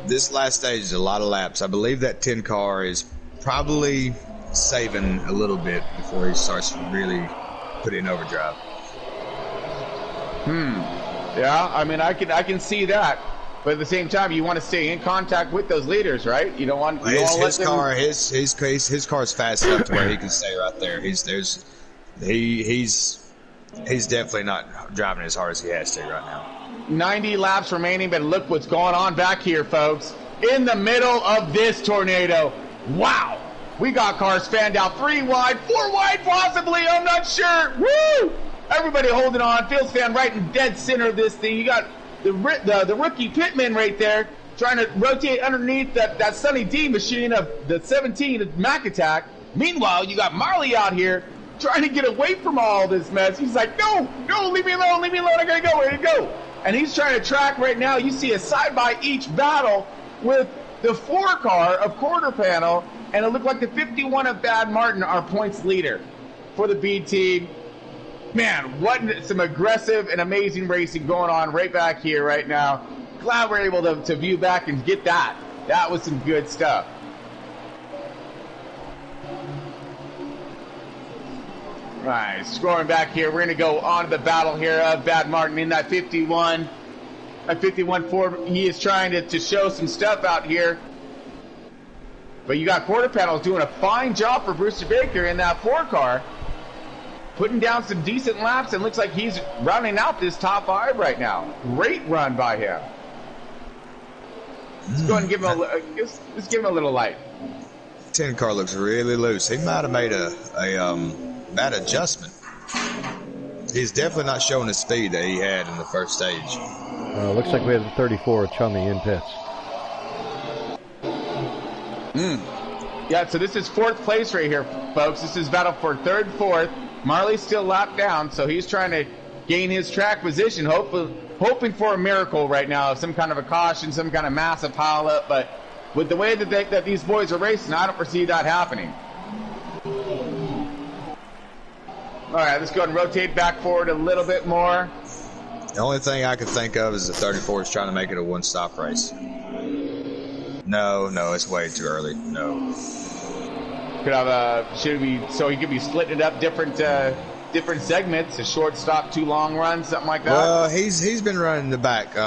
This last stage is a lot of laps. I believe that 10 car is probably saving a little bit before he starts to really put it in overdrive. Yeah, I mean, I can see that. But at the same time, you want to stay in contact with those leaders, right? You don't want his car is fast enough to where he can stay right there. He's definitely not driving as hard as he has to right now. 90 laps remaining, but look what's going on back here, folks. In the middle of this tornado. Wow. We got cars fanned out 3 wide, 4 wide possibly. I'm not sure. Woo! Everybody holding on. Phil's fan right in dead center of this thing. You got the rookie Pittman right there trying to rotate underneath that Sunny D machine of the 17 Mac Attack. Meanwhile, you got Marley out here trying to get away from all this mess. He's like, no, leave me alone, I gotta go, ready to go. And he's trying to track right now. You see a side by each battle with the 4 car of Quarter Panel, and it looked like the 51 of Bad Martin, our points leader for the B team. Man, what some aggressive and amazing racing going on right back here right now. Glad we're able to view back and get that. That was some good stuff. Right, scoring back here. We're going to go on to the battle here of Bad Martin in that 51. That 51 Ford, he is trying to show some stuff out here. But you got Quarter Panels doing a fine job for Brewster Baker in that 4 car. putting down some decent laps, and looks like he's rounding out this top 5 right now. Great run by him. Let's go ahead and give him let's give him a little light. 10 car looks really loose. He might have made a bad adjustment. He's definitely not showing the speed that he had in the first stage. Looks like we have the 34 Chummy in pits. Yeah, so this is 4th place right here, folks. This is battle for 3rd, 4th. Marley's still lapped down, so he's trying to gain his track position, hoping for a miracle right now, some kind of a caution, some kind of massive pileup. But with the way that these boys are racing, I don't foresee that happening. All right, let's go ahead and rotate back forward a little bit more. The only thing I can think of is the 34 is trying to make it a one-stop race. No, it's way too early. No. Could have so he could be splitting it up different segments, a short stop, 2 long runs, something like that. Well, he's been running the back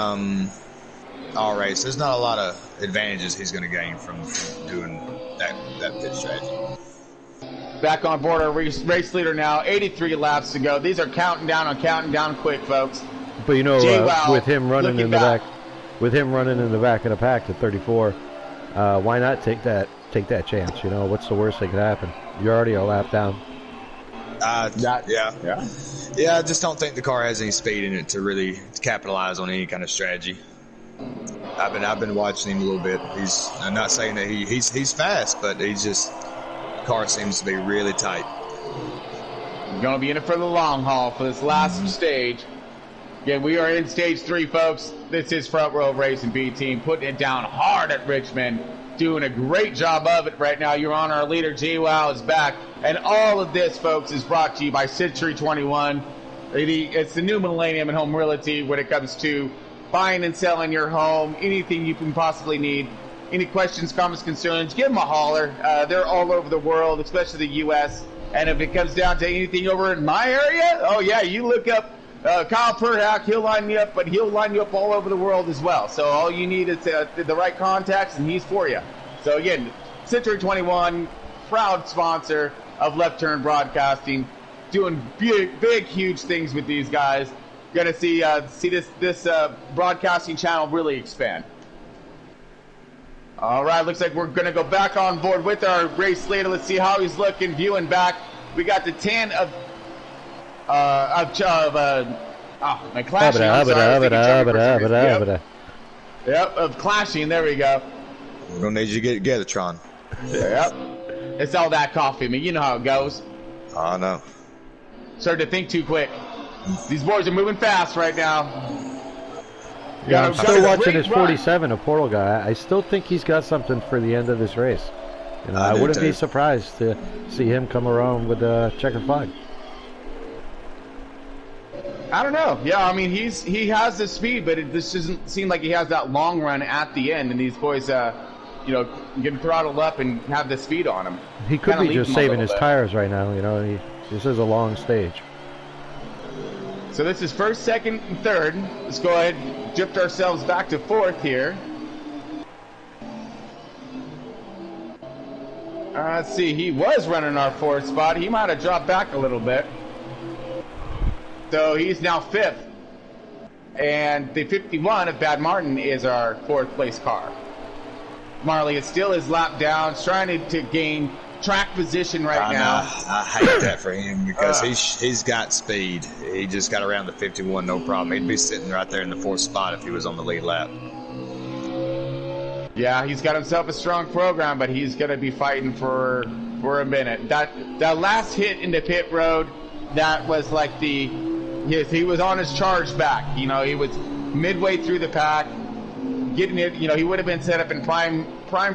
all race. There's not a lot of advantages he's going to gain from doing that pit strategy. Back on board our race leader now. 83 laps to go. These are counting down quick, folks. But you know, with him running in the back of the pack at 34, why not take that chance? You know, what's the worst that could happen? You're already a lap down. Yeah. I just don't think the car has any speed in it to really capitalize on any kind of strategy. I've been watching him a little bit. I'm not saying that he's fast, but the car seems to be really tight. We're going to be in it for the long haul for this last stage. Again, we are in stage 3, folks. This is Front Row Racing B Team, putting it down hard at Richmond, doing a great job of it right now. Your Honor, our leader, J-Wow, is back. And all of this, folks, is brought to you by Century 21. It's the new millennium in home realty when it comes to buying and selling your home, anything you can possibly need. Any questions, comments, concerns, give them a holler. They're all over the world, especially the U.S. And if it comes down to anything over in my area, oh, yeah, you look up Kyle Perhack, he'll line you up, but he'll line you up all over the world as well. So all you need is the right contacts, and he's for you. So, again, Century 21, proud sponsor of Left Turn Broadcasting, doing big, huge things with these guys. You're going to see this broadcasting channel really expand. All right, looks like we're going to go back on board with our race leader. Let's see how he's looking, viewing back. We got the 10 of my clashing. Yep, of clashing. There we go. We're going to need you to get together, Tron. Yep. It's all that coffee, man. You know how it goes. I know. Started to think too quick. These boys are moving fast right now. Yeah, I'm still watching his 47, a Portal guy. I still think he's got something for the end of this race. You know, I wouldn't be surprised to see him come around with a checkered flag. I don't know. Yeah, I mean, he has the speed, but it just doesn't seem like he has that long run at the end. And these boys, get throttled up and have the speed on him. He could be just saving his tires right now. You know, this is a long stage. So this is 1st, 2nd, and 3rd. Let's go ahead and drift ourselves back to 4th here. Let's see. He was running our 4th spot. He might have dropped back a little bit. So he's now 5th. And the 51 of Bad Martin is our 4th place car. Marley is still his lap down, trying to gain track position right now. I hate that for him because he's got speed. He just got around the 51, no problem. He'd be sitting right there in the 4th spot if he was on the lead lap. Yeah, he's got himself a strong program, but he's going to be fighting for a minute. That last hit into pit road, that was like he was on his charge back. You know, he was midway through the pack, getting it. You know, he would have been set up in prime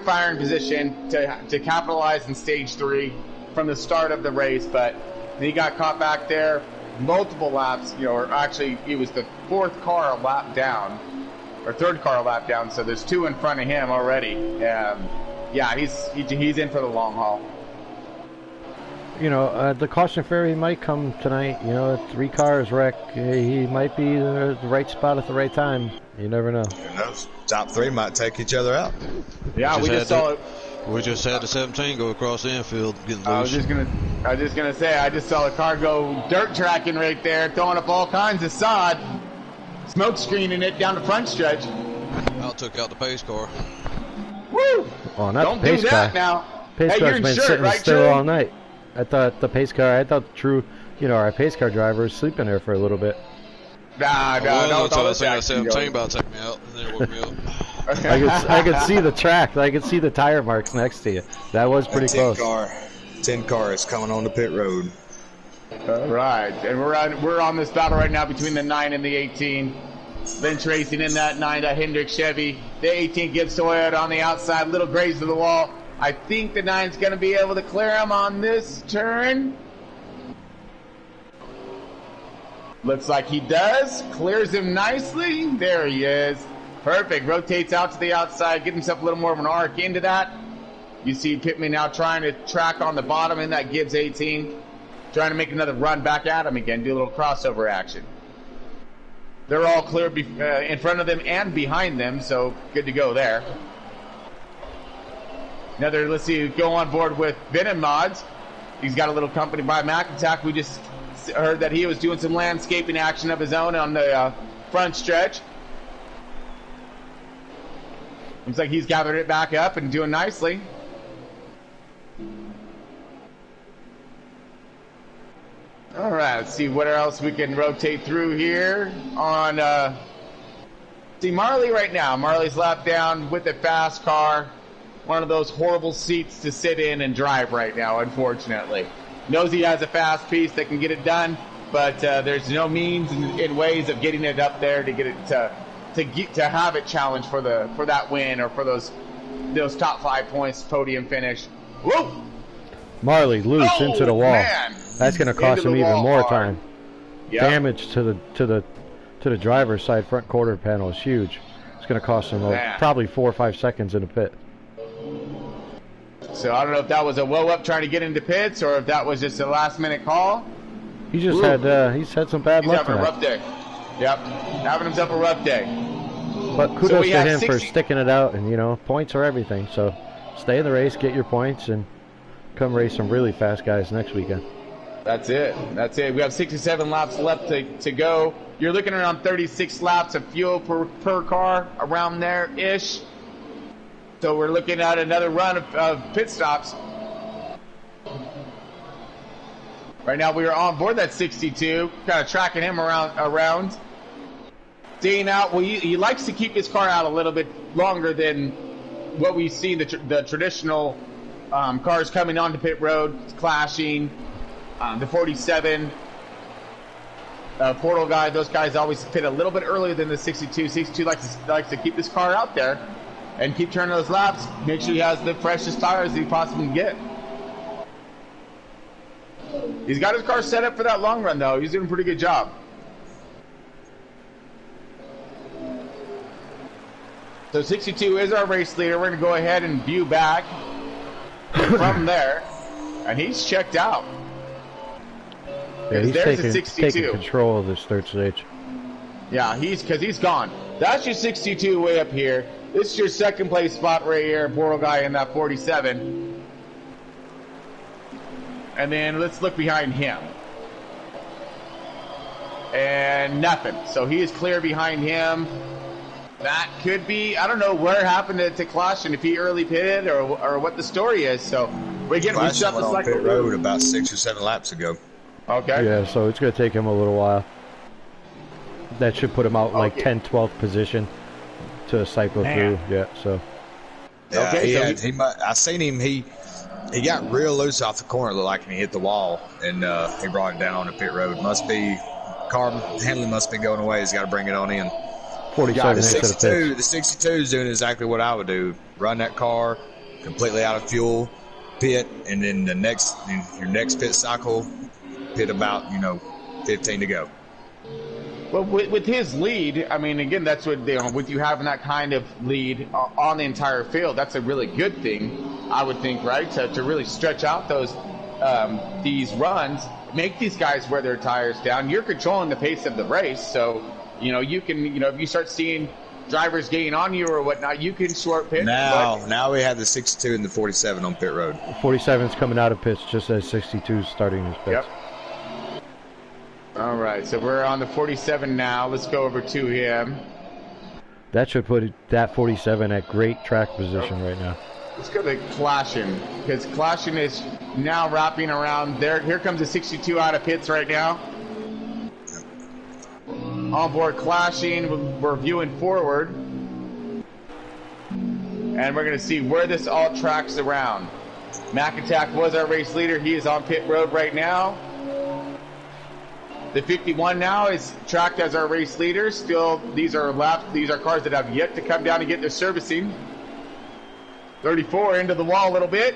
firing position to capitalize in stage 3 from the start of the race, but he got caught back there multiple laps. You know, or actually, he was the 4th car a lap down, or 3rd car a lap down. So there's 2 in front of him already. Yeah, he's in for the long haul. You know, the caution fairy might come tonight. You know, 3 cars wreck. He might be the right spot at the right time. You never know. Who knows? Top 3 might take each other out. Yeah, we just saw it. We just had the 17 go across the infield, getting loose. I was just gonna say, I just saw the car go dirt tracking right there, throwing up all kinds of sod, smoke screening it down the front stretch. I took out the pace car. Woo! Oh, not Don't the pace do that car. now. Pace Hey, car's you're been insured, sitting right, still Drew? all night. I thought the True, our pace car driver is sleeping there for a little bit. Nah, Well, don't I said 17 about to take me out, and then it woke me up. I could see the track. I could see the tire marks next to you. That was pretty close. 10 car is coming on the pit road. All right, and we're on this battle right now between the 9 and the 18. Lynch racing in that 9, that Hendrick Chevy. The 18 gets Toyota on the outside, little graze to the wall. I think the 9's going to be able to clear him on this turn. Looks like he does. Clears him nicely. There he is. Perfect. Rotates out to the outside. Get himself a little more of an arc into that. You see Pittman now trying to track on the bottom in that Gibbs 18. Trying to make another run back at him again. Do a little crossover action. They're all clear in front of them and behind them, so good to go there. Another, let's see, go on board with Venom Mods. He's got a little company by Mac Attack. We just heard that he was doing some landscaping action of his own on the front stretch. Looks like he's gathered it back up and doing nicely. All right, let's see what else we can rotate through here on. See Marley right now. Marley's lap down with a fast car. One of those horrible seats to sit in and drive right now, unfortunately. Knows he has a fast piece that can get it done, but there's no means and ways of getting it up there to get it to have it challenged for that win or for those top 5 points podium finish. Whoa! Marley loose into the wall. Man. That's going to cost him even more time. Yep. Damage to the driver's side front quarter panel is huge. It's going to cost him probably 4 or 5 seconds in the pit. So I don't know if that was a woe up trying to get into pits or if that was just a last minute call. He just had some bad luck. He's having a rough day. Yep, having himself a rough day. But kudos to him for sticking it out, and points are everything. So stay in the race, get your points, and come race some really fast guys next weekend. That's it. We have 67 laps left to go. You're looking around 36 laps of fuel per car, around there-ish. So we're looking at another run of pit stops. Right now we are on board that 62, kind of tracking him around. Staying out. Well, he likes to keep his car out a little bit longer than what we've seen the traditional cars coming onto pit road, clashing. The 47, Portal guy, those guys always pit a little bit earlier than the 62. 62 likes to keep this car out there and keep turning those laps. Make sure he has the freshest tires he possibly can get. He's got his car set up for that long run, though. He's doing a pretty good job. So 62 is our race leader. We're going to go ahead and view back from there. And he's checked out. Yeah, he's taking control of this third stage. Yeah, because he's gone. That's your 62 way up here. This is your second place spot right here, Portal guy in that 47. And then let's look behind him. And nothing. So he is clear behind him. That could be, I don't know where happened to Clash and if he early pitted or what the story is. So we're getting went on pit road about 6 or 7 laps ago. Okay. Yeah, so it's going to take him a little while. That should put him out like 10th, 12th position to cycle through. Yeah, so. Yeah, okay, I seen him. He got real loose off the corner, looked like he hit the wall, and he brought it down on the pit road. Must be car handling must be going away. He's got to bring it on in. 47 the 62 is doing exactly what I would do: run that car completely out of fuel, pit, and then your next pit cycle, pit about 15 to go. Well, with his lead, I mean, again, that's what with you having that kind of lead on the entire field, that's a really good thing, I would think, right? To really stretch out these runs, make these guys wear their tires down. You're controlling the pace of the race, so you can if you start seeing drivers getting on you or whatnot, you can short pit. Now we have the 62 and the 47 on pit road. 47's coming out of pits just as 62's starting his pits. Yep. All right, so we're on the 47 now. Let's go over to him. That should put that 47 at great track position right now. Let's go to Clashin, because Clashin is now wrapping around there. Here comes the 62 out of pits right now. On board Clashing, we're viewing forward. And we're going to see where this all tracks around. Mac Attack was our race leader. He is on pit road right now. The 51 now is tracked as our race leader. Still, these are cars that have yet to come down and get their servicing. 34 into the wall a little bit.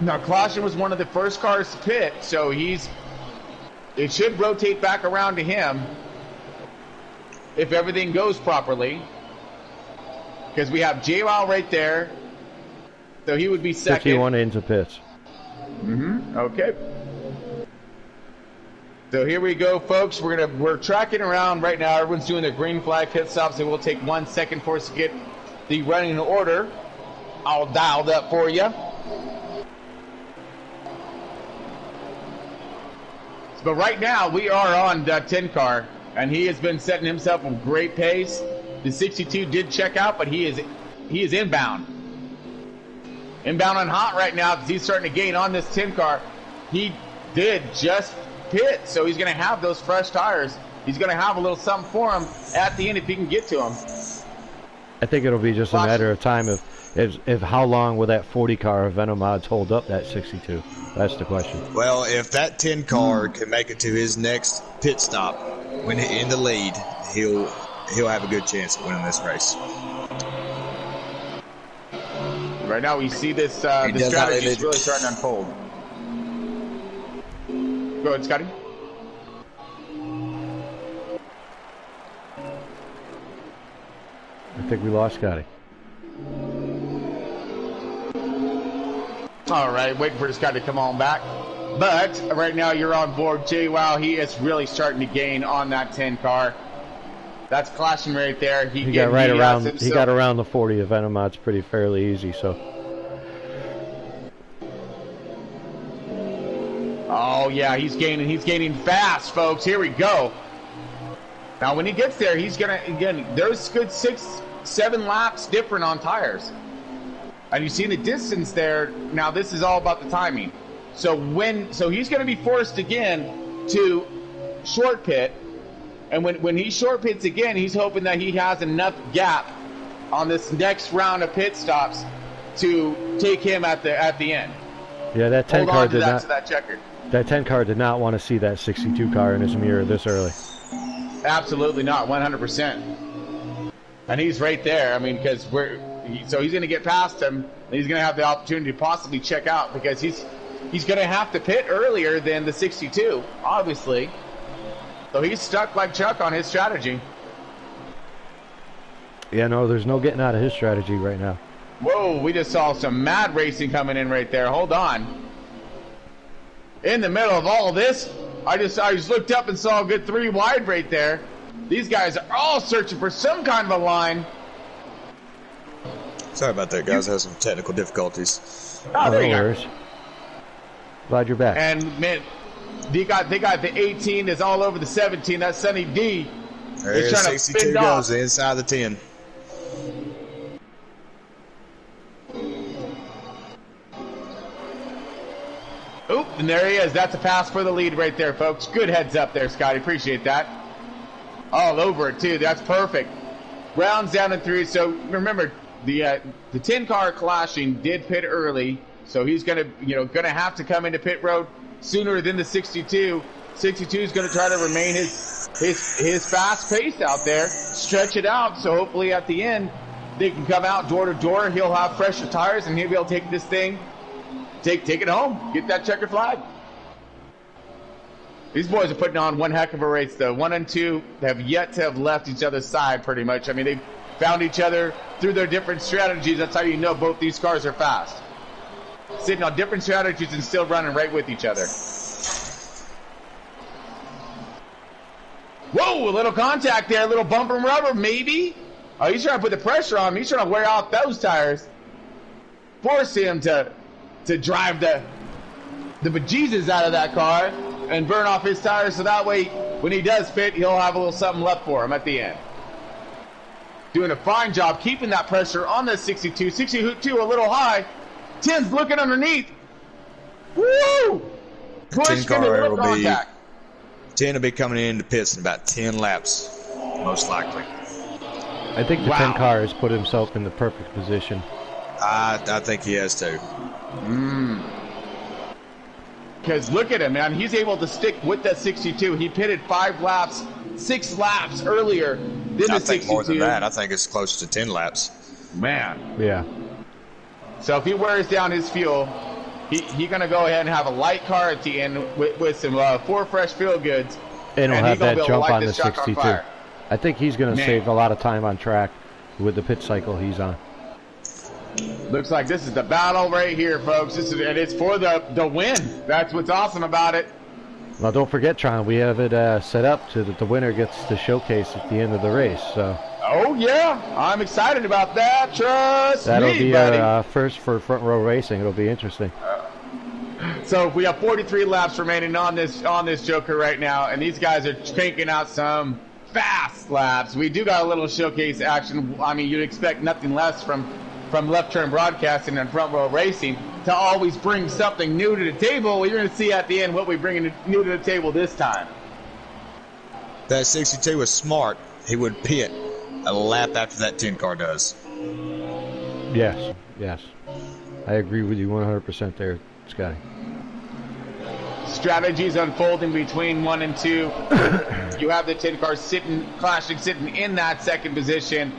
Now, Clashin was one of the first cars to pit, so it should rotate back around to him if everything goes properly. Because we have J-Wow right there, so he would be second. 51 into pits. Okay. So here we go, folks. We're tracking around right now. Everyone's doing their green flag pit stops, and we'll take 1 second for us to get the running order all dialed up for you. But right now, we are on the 10 car, and he has been setting himself a great pace. The 62 did check out, but he is inbound. Inbound on hot right now because he's starting to gain on this 10 car. He did just pit, so he's going to have those fresh tires. He's going to have a little something for him at the end if he can get to him. I think it'll be just a matter of time if how long will that 40 car of Venom Mods hold up that 62. That's the question. Well, if that 10 car can make it to his next pit stop when in the lead, he'll have a good chance at winning this race. Right now, we see this the strategy is really starting to unfold. Go ahead, Scotty. I think we lost Scotty. All right, waiting for this guy to come on back. But right now, you're on board. J-Wow, he is really starting to gain on that 10 car. That's Clashing right there. He got around the 40 of Venom Mods pretty fairly easy. So. Oh yeah, he's gaining fast, folks. Here we go. Now when he gets there, he's gonna there's good 6-7 laps different on tires. And you see the distance there. Now this is all about the timing. So he's going to be forced again to short pit, and when he short pits again, he's hoping that he has enough gap on this next round of pit stops to take him at the end. Yeah, that 10 car did not. That checker. That 10 car did not want to see that 62 car in his mirror this early. Absolutely not, 100%. And he's right there. I mean, because he's going to get past him, and he's going to have the opportunity to possibly check out because he's going to have to pit earlier than the 62, obviously. So he's stuck like Chuck on his strategy. Yeah, no, there's no getting out of his strategy right now. Whoa, we just saw some mad racing coming in right there. Hold on. In the middle of all of this, I just looked up and saw a good 3 wide right there. These guys are all searching for some kind of a line. Sorry about that, guys. I had some technical difficulties. Oh, there you go. Glad you're back. And man, they got the 18 is all over the 17. That's Sunny D. There's 62 goes inside the 10. Oop, and there he is. That's a pass for the lead right there, folks. Good heads up there, Scotty. Appreciate that. All over it, too. That's perfect. Rounds down in 3. So, remember, the 10 car Clashing did pit early. So, he's going to have to come into pit road sooner than the 62. 62 is going to try to remain his fast pace out there. Stretch it out. So, hopefully, at the end, they can come out door to door. He'll have fresher tires, and he'll be able to take this thing. Take it home. Get that checkered flag. These boys are putting on one heck of a race, though. 1 and 2 have yet to have left each other's side, pretty much. I mean, they found each other through their different strategies. That's how you know both these cars are fast. Sitting on different strategies and still running right with each other. Whoa! Whoa, a little contact there, a little bump and rubber, maybe. Oh, he's trying to put the pressure on him. He's trying to wear out those tires. Force him to drive the bejesus out of that car and burn off his tires, so that way when he does pit, he'll have a little something left for him at the end. Doing a fine job keeping that pressure on the 62. 62 a little high. 10's looking underneath. Woo! Push into a little contact. 10 will be coming into pits in about 10 laps, most likely. I think the 10 car has put himself in the perfect position. I think he has too. Because look at him, man. He's able to stick with that 62. He pitted 6 laps earlier than the 62. I think more than that. I think it's close to 10 laps. Man. Yeah. So if he wears down his fuel, he's going to go ahead and have a light car at the end with some 4 fresh fuel goods. And he'll have that jump on the 62. I think he's going to save a lot of time on track with the pit cycle he's on. Looks like this is the battle right here, folks. And it's for the win. That's what's awesome about it. Well, don't forget, Tron, we have it set up so that the winner gets the showcase at the end of the race. So. Oh, yeah. I'm excited about that. Trust That'll me, be buddy. our first for front row racing. It'll be interesting. So we have 43 laps remaining on this Joker right now, and these guys are cranking out some fast laps. We do got a little showcase action. I mean, you'd expect nothing less from Left Turn Broadcasting and Front Row Racing to always bring something new to the table. Well, you're going to see at the end what we bring new to the table this time. That 62 was smart. He would pit a lap after that 10 car does. Yes. I agree with you 100% there, Scotty. Strategies unfolding between 1 and 2. You have the 10 cars sitting in that second position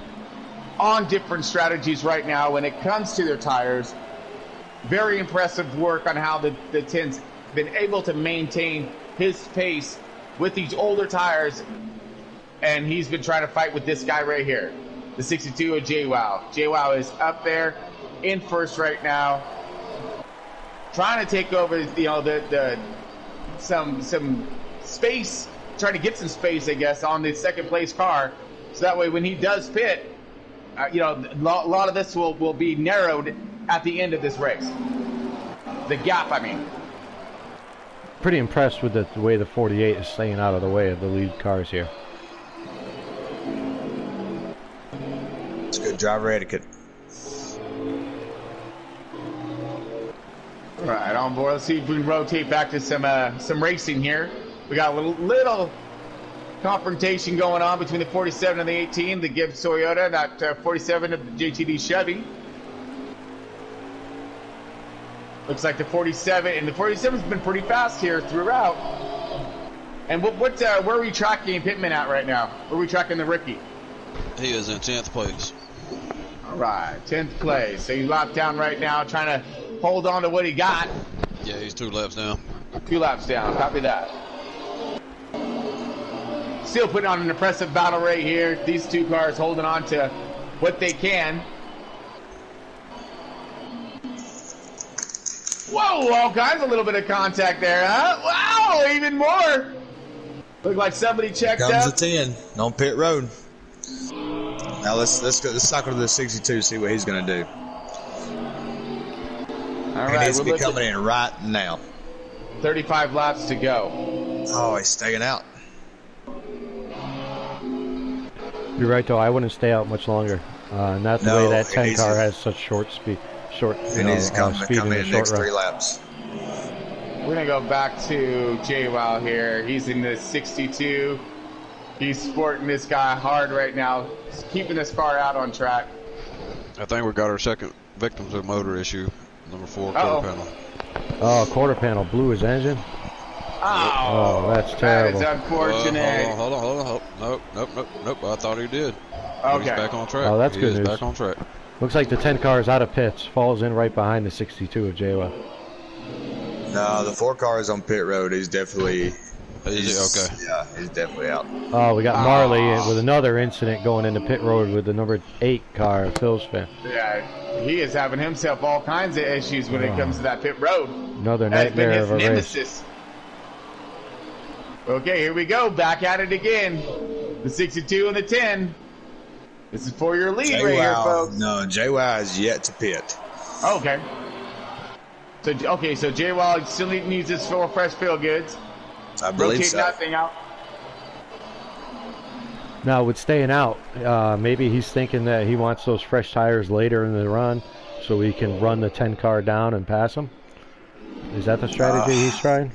on different strategies right now when it comes to their tires. Very impressive work on how the 10's been able to maintain his pace with these older tires, and he's been trying to fight with this guy right here, the 62 of JWoww. JWoww is up there in first right now, trying to take over, some space, trying to get some space, I guess, on the second place car, so that way when he does pit, a lot of this will be narrowed at the end of this race. The gap, I mean. Pretty impressed with the way the 48 is staying out of the way of the lead cars here. It's good driver etiquette. All right, on board. Let's see if we can rotate back to some racing here. We got a little confrontation going on between the 47 and the 18, the Gibbs Toyota, that 47 of the JTD Chevy. Looks like the 47, and the 47's been pretty fast here throughout. And where are we tracking Pittman at right now? Where are we tracking the rookie? He is in 10th place. All right, 10th place. So he's locked down right now, trying to hold on to what he got. Yeah, he's 2 laps down. 2 laps down. Copy that. Still putting on an impressive battle right here. These 2 cars holding on to what they can. Whoa, all kinds, a little bit of contact there, huh? Wow, even more. Look like somebody checked Comes up. the 10 on pit road. Now let's cycle to the 62, see what he's going to do. All He right, needs to be coming in right now. 35 laps to go. Oh, he's staying out. You're right, though. I wouldn't stay out much longer. Not the way that 10 car has such short speed. He needs to come in the next 3 laps. We're going to go back to JWoww here. He's in the 62. He's sporting this guy hard right now. He's keeping this car out on track. I think we got our second victim to a motor issue. Number 4 quarter panel. Oh, quarter panel blew his engine. Oh, that's terrible. That is unfortunate. Hold on. Nope. I thought he did. Okay. He's back on track. Oh, that's good news. Back on track. Looks like the 10 car is out of pits. Falls in right behind the 62 of JWoww. No, the 4 car is on pit road. He's definitely... Okay. Yeah, he's definitely out. Oh, we got Marley with another incident going into pit road with the number 8 car, Phil's fan. Yeah, he is having himself all kinds of issues when it comes to that pit road. Another nightmare of a race. Okay, here we go. Back at it again. The 62 and the 10. This is for your lead right here, folks. No, JY is yet to pit. Okay. So JY still needs his 4 fresh fill goods. I believe Rotate so. that thing out. Now, with staying out, maybe he's thinking that he wants those fresh tires later in the run so he can run the 10 car down and pass him. Is that the strategy he's trying?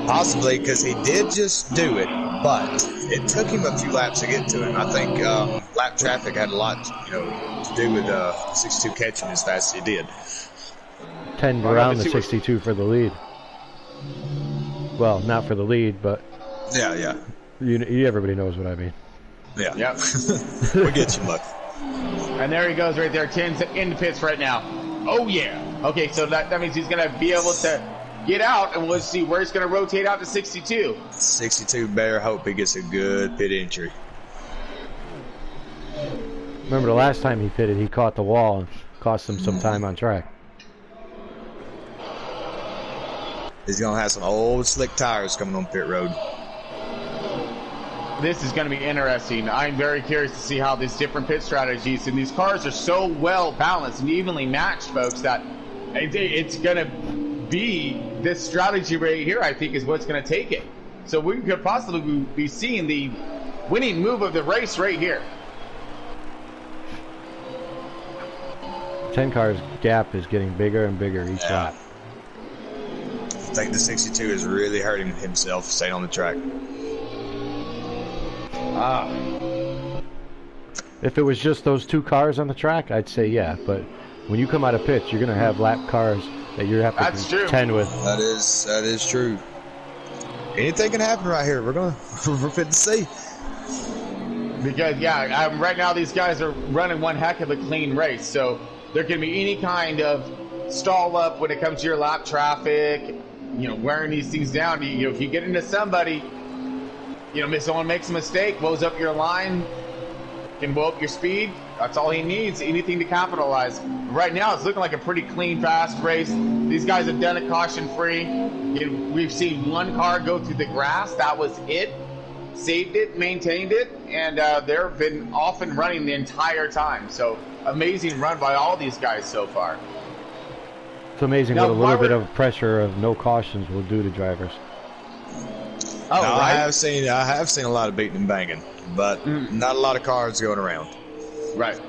Possibly, because he did just do it, but it took him a few laps to get to him. I think lap traffic had a lot, to do with 62 catching as fast as he did. 10 around the 62 for the lead. Well, not for the lead, but Yeah. Everybody knows what I mean. Yeah. Yep. We get you, Muck. And there he goes right there. 10's in the pits right now. Oh, yeah. Okay, so that means he's going to be able to get out, and we'll see where he's going to rotate out to 62. 62 better hope he gets a good pit entry. Remember the last time he pitted, he caught the wall and cost him some time on track. He's going to have some old slick tires coming on pit road. This is going to be interesting. I'm very curious to see how these different pit strategies, and these cars are so well balanced and evenly matched, folks, that it's going to be this strategy right here, I think, is what's going to take it. So we could possibly be seeing the winning move of the race right here. 10 cars gap is getting bigger and bigger each lap. I think the 62 is really hurting himself staying on the track. If it was just those 2 cars on the track, I'd say yeah. But when you come out of pits, you're going to have lap cars that you have to contend with. That is true. Anything can happen right here. We're fit to see. Because right now these guys are running one heck of a clean race. So there can be any kind of stall up when it comes to your lap traffic. Wearing these things down. If you get into somebody. Someone makes a mistake, blows up your line, can blow up your speed. That's all he needs, anything to capitalize. Right now, it's looking like a pretty clean, fast race. These guys have done it caution-free. We've seen one car go through the grass. That was it. Saved it, maintained it, and they've been off and running the entire time. So, amazing run by all these guys so far. It's amazing what a little bit of pressure of no cautions will do to drivers. Oh, now, right. I have seen a lot of beating and banging, but not a lot of cars going around. Right.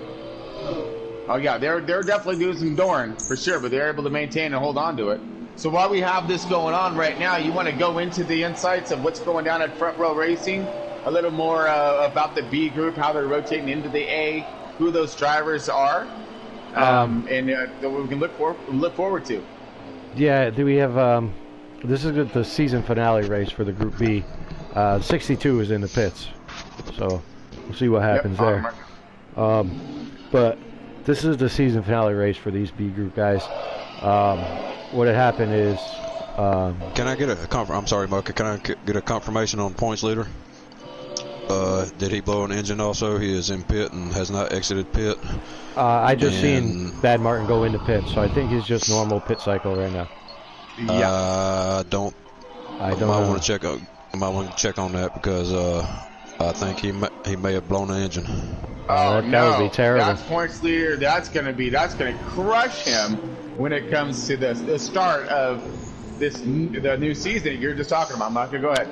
Oh yeah, they're definitely doing some dooring for sure, but they're able to maintain and hold on to it. So while we have this going on right now, you want to go into the insights of what's going down at Front Row Racing, a little more about the B group, how they're rotating into the A, who those drivers are, and that we can look forward to. Yeah, do we have? This is the season finale race for the Group B. 62 is in the pits, so we'll see what happens there. But this is the season finale race for these B Group guys. What had happened is... Can I get I'm sorry, Mucka. Can I get a confirmation on points leader? Did he blow an engine also? He is in pit and has not exited pit. I just seen Bad Martin go into pit, so I think he's just normal pit cycle right now. Yeah. I don't know. I might want to check on that because I think he may have blown the engine. Oh, that would be terrible. That's points leader. That's gonna crush him when it comes to the start of the new season you're just talking about. Mucka, go ahead.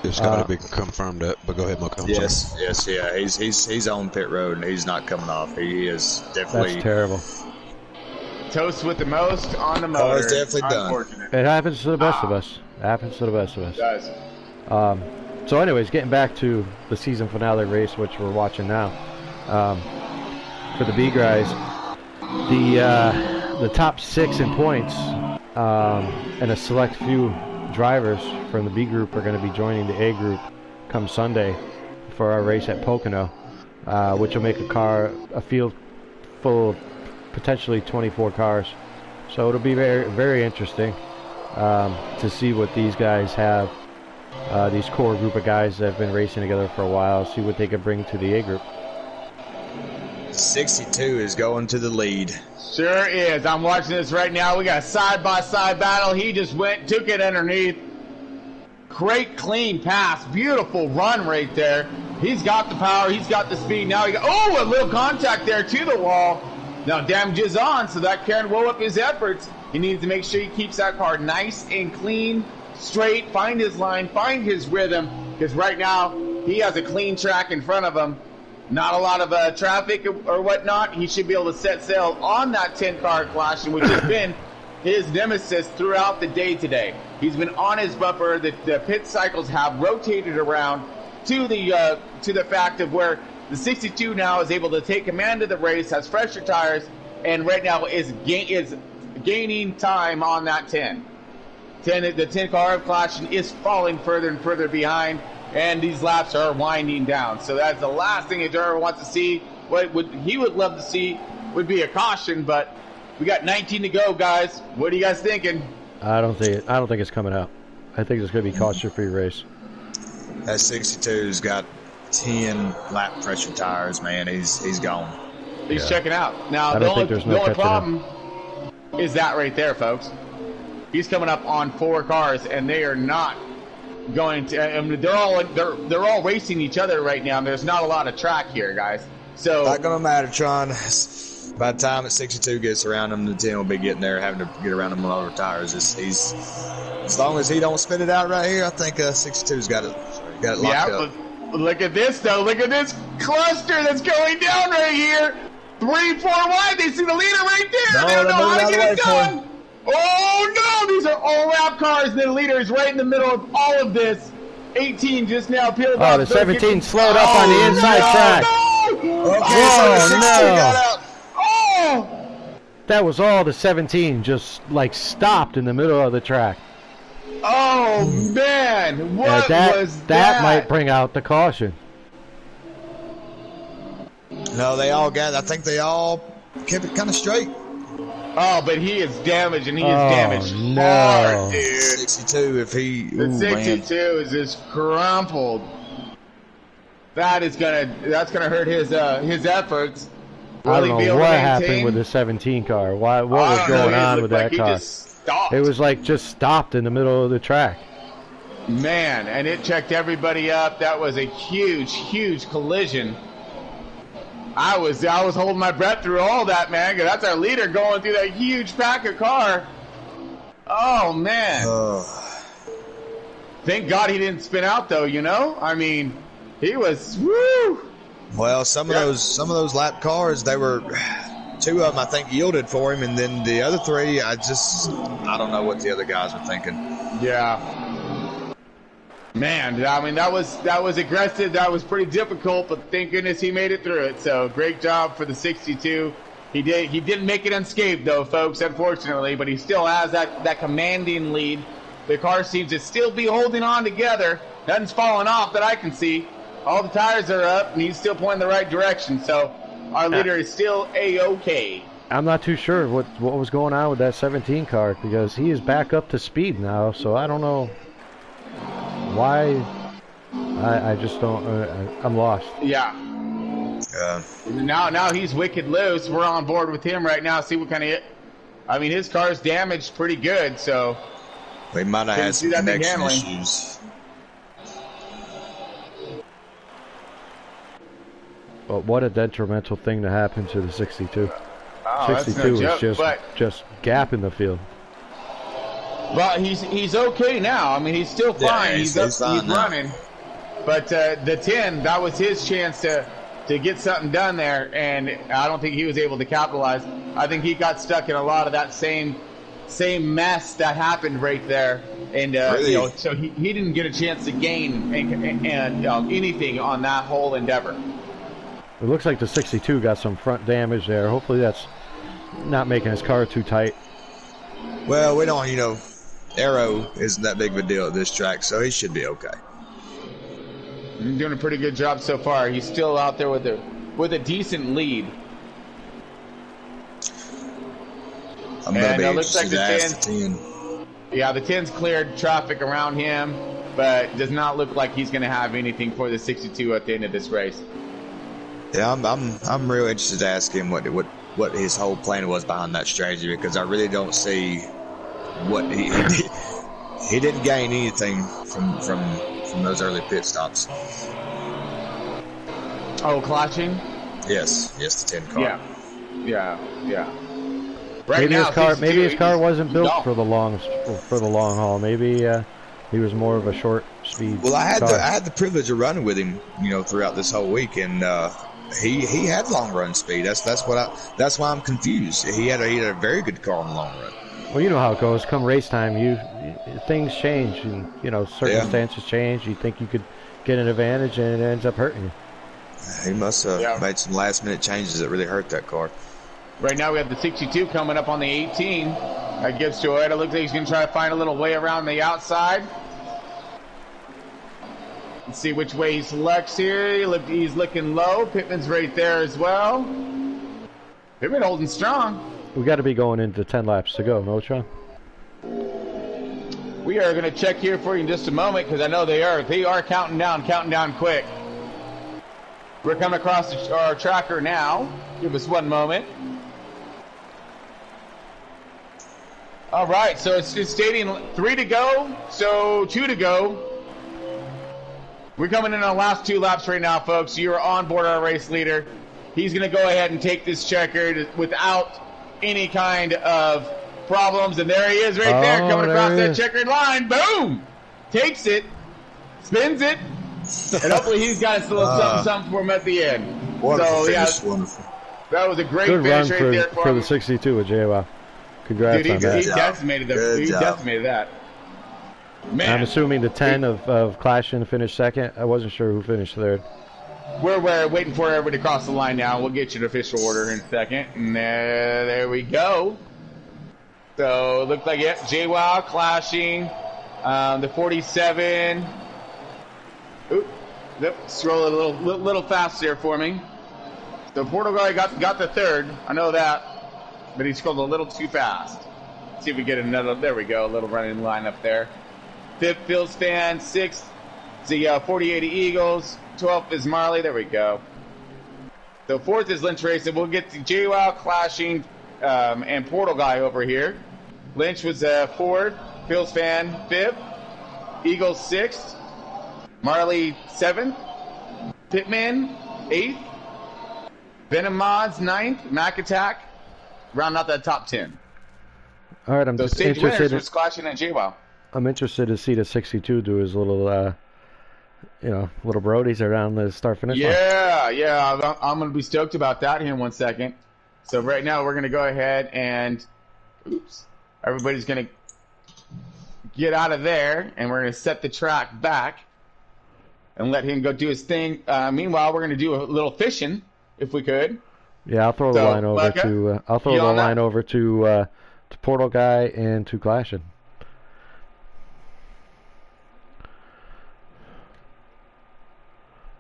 It's got to be confirmed that, but go ahead, Mucka. Yes, yeah. He's on pit road and he's not coming off. He is definitely. That's terrible. Toast with the most on the motor. Oh, it's definitely done. It happens to the best of us. It does. So anyways, getting back to the season finale race, which we're watching now. For the B guys, the top 6 in points and a select few drivers from the B group are going to be joining the A group come Sunday for our race at Pocono, which will make a field full of potentially 24 cars. So it'll be very, very interesting to see what these guys have, these core group of guys that have been racing together for a while, see what they can bring to the A group. 62 is going to the lead. Sure is. I'm watching this right now. We got a side-by-side battle. He just took it underneath. Great clean pass. Beautiful run right there. He's got the power. He's got the speed. Now a little contact there to the wall. Now damage is on, so that can roll up his efforts. He needs to make sure he keeps that car nice and clean, straight, find his line, find his rhythm, because right now he has a clean track in front of him. Not a lot of traffic or whatnot. He should be able to set sail on that 10-car caution, which has been his nemesis throughout the day today. He's been on his bumper. The pit cycles have rotated around to the fact of where the 62 now is able to take command of the race, has fresher tires, and right now is gaining time on that 10. The 10-car caution is falling further and further behind, and these laps are winding down. So that's the last thing a driver wants to see. What he would love to see would be a caution, but we got 19 to go, guys. What are you guys thinking? I don't think it's coming out. I think it's going to be caution-free race. That 62's got 10 lap pressure tires, man. He's gone. He's checking out. Now, the only problem is that right there, folks. He's coming up on 4 cars, and they are not going to. I mean, they're all racing each other right now. And there's not a lot of track here, guys. So not gonna matter, Tron. By the time that 62 gets around him, the 10 will be getting there, having to get around him on other tires. He's as long as he don't spit it out right here, I think 62's got it locked up. But look at this though. Look at this cluster that's going down right here. 3, 4 wide. They see the leader right there. No, they don't know how to get it done. him. Oh no! These are all lap cars. The leader is right in the middle of all of this. 18 just now peeled off. Oh, the 17 slowed up on the inside track. No! Oh, no! That was all the 17 just like stopped in the middle of the track. Oh man, what was that? That might bring out the caution. No, they all got. I think they all kept it kind of straight. Oh, but he is damaged, and he is damaged hard, dude. 62, if he... The 62 is just crumpled. That's gonna hurt his efforts. I don't know what happened with the 17 car. What was going on with that car? It was like just stopped in the middle of the track. Man, and it checked everybody up. That was a huge collision. I was holding my breath through all that, man, 'cause that's our leader going through that huge packer car. Oh man. Thank God he didn't spin out though, you know? I mean, he was woo. Well, some of those lap cars, they were 2 of them I think yielded for him, and then the other 3 I don't know what the other guys were thinking. Yeah. Man, I mean that was aggressive. That was pretty difficult, but thank goodness he made it through it. So great job for the 62. He didn't make it unscathed though, folks, unfortunately, but he still has that commanding lead. The car seems to still be holding on together. Nothing's falling off that I can see. All the tires are up, and he's still pointing the right direction. So our leader is still A-OK. I'm not too sure what was going on with that 17 car because he is back up to speed now. So I don't know why. I just don't. I'm lost. Yeah. Now he's wicked loose. We're on board with him right now. See what kind of. I mean, his car's damaged pretty good. So they might have had some connection issues. But what a detrimental thing to happen to the 62. Oh, 62 is just gap in the field. Well, he's okay now. I mean, he's still fine. Yeah, he's running. But the 10, that was his chance to get something done there, and I don't think he was able to capitalize. I think he got stuck in a lot of that same mess that happened right there, and really? So he didn't get a chance to gain anything on that whole endeavor. It looks like the 62 got some front damage there. Hopefully that's not making his car too tight. Well, we don't, Aero isn't that big of a deal at this track, so he should be okay. He's doing a pretty good job so far. He's still out there with a decent lead. I'm going to be interested to ask the 10. Yeah, the 10's cleared traffic around him, but does not look like he's going to have anything for the 62 at the end of this race. Yeah, I'm real interested to ask him what his whole plan was behind that strategy, because I really don't see what he did. he didn't gain anything from those early pit stops. Oh, clashing? Yes, the 10 car. Yeah. Maybe his car wasn't built for the long haul. Maybe he was more of a short speed. Well, I car. had the privilege of running with him, throughout this whole week, and he had long run speed. That's why I'm confused. He had a very good car on the long run. Well, you know how it goes. Come race time, things change, and circumstances change. You think you could get an advantage, and it ends up hurting you. He must have made some last-minute changes that really hurt that car. Right now we have the 62 coming up on the 18. That gives to it. It looks like he's going to try to find a little way around the outside. Let's see which way he selects here. He's looking low. Pittman's right there as well. Pittman holding strong. We got to be going into 10 laps to go, no, Sean? We are going to check here for you in just a moment because I know they are. They are counting down quick. We're coming across our tracker now. Give us one moment. All right, so it's stating 3 to go, so 2 to go. We're coming in on the last 2 laps right now, folks. You're on board our race leader. He's going to go ahead and take this checkered without any kind of problems. And there he is right there, coming across that checkered line. Boom! Takes it, spins it, and hopefully he's got a little something for him at the end. Wonderful finish, wonderful. That was a great Good finish run right there for the 62 with JWoww. Congrats on that. He decimated that. Man. I'm assuming the 10 of Clashing finished second. I wasn't sure who finished third. We're waiting for everybody to cross the line now. We'll get you the official order in a second. And there we go. So it looks like JWoww, Clashing, the 47. Oop, scroll a little fast there for me. The Portal guy got the third. I know that. But he scrolled a little too fast. Let's see if we get another. There we go. A little running line up there. 5th, Phil's Fan. 6th, the 4080 Eagles. 12th is Marley. There we go. So 4th is Lynch Racing. We'll get the JWoww, Clashing, and Portal guy over here. Lynch was 4th. Phil's Fan 5th. Eagles 6th. Marley 7th. Pitman 8th. Venom Mods 9th. Mac Attack. Round out that top 10. All right, I'm just interested in Clashing and JWoww. I'm interested to see the 62 do his little, little brodies around the start finish line. Yeah. I'm going to be stoked about that here in 1 second. So right now we're going to go ahead and, everybody's going to get out of there, and we're going to set the track back and let him go do his thing. Meanwhile, we're going to do a little fishing, if we could. Yeah, I'll throw the line over to. I'll throw the line over to Portal Guy and to Clashing.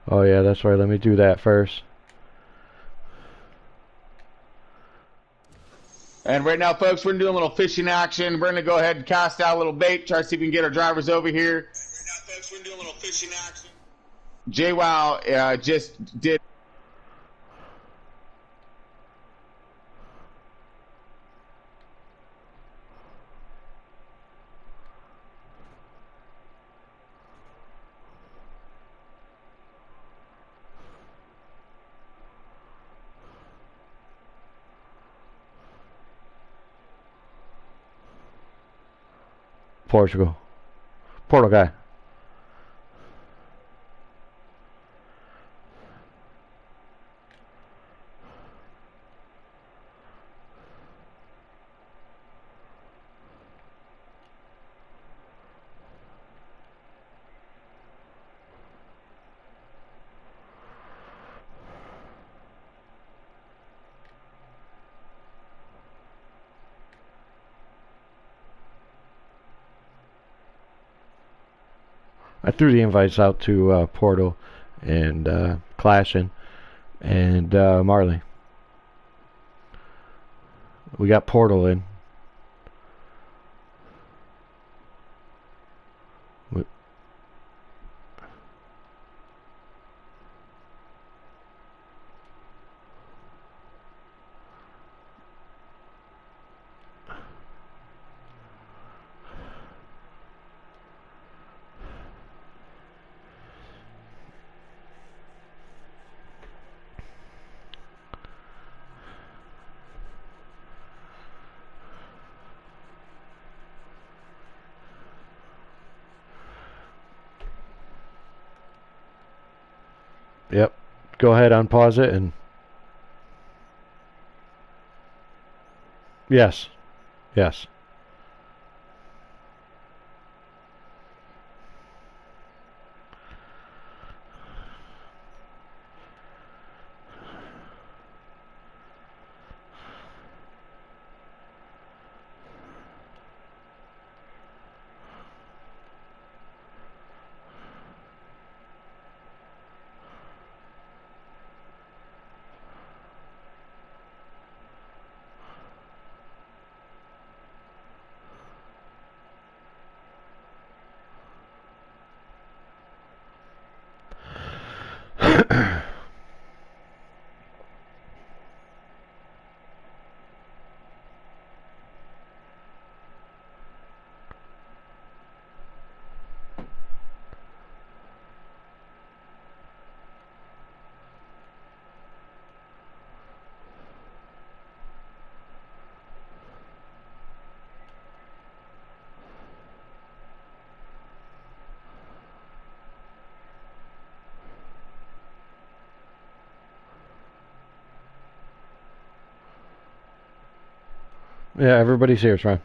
Oh yeah, that's right. Let me do that first. And right now, folks, we're doing a little fishing action. We're going to go ahead and cast out a little bait, try to see if we can get our drivers over here. Right now, folks, we're doing a little fishing action. JWoww just did. Portugal. Portal Guy. I threw the invites out to Portal and Clashing and Marley. We got Portal in. Yep. Go ahead, unpause it, and yes. Yes. Yeah, everybody's here, Try.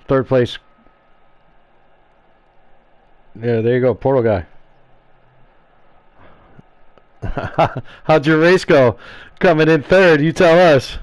Third place. Yeah, there you go, Portal guy. How'd your race go? Coming in third, you tell us.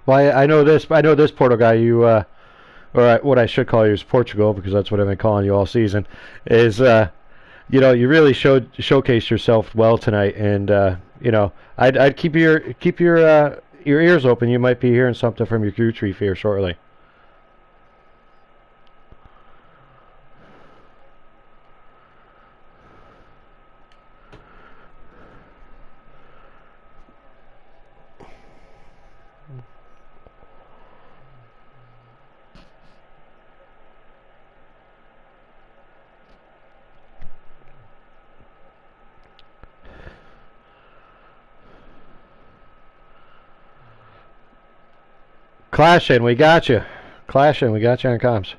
Well, I know this. I know this Portal guy. You, or what I should call you is Portugal, because that's what I've been calling you all season. Is you know, you really showcased yourself well tonight, and you know, I'd keep your ears open. You might be hearing something from your crew chief here shortly. Clashing, we got you. Clashing, we got you on comms.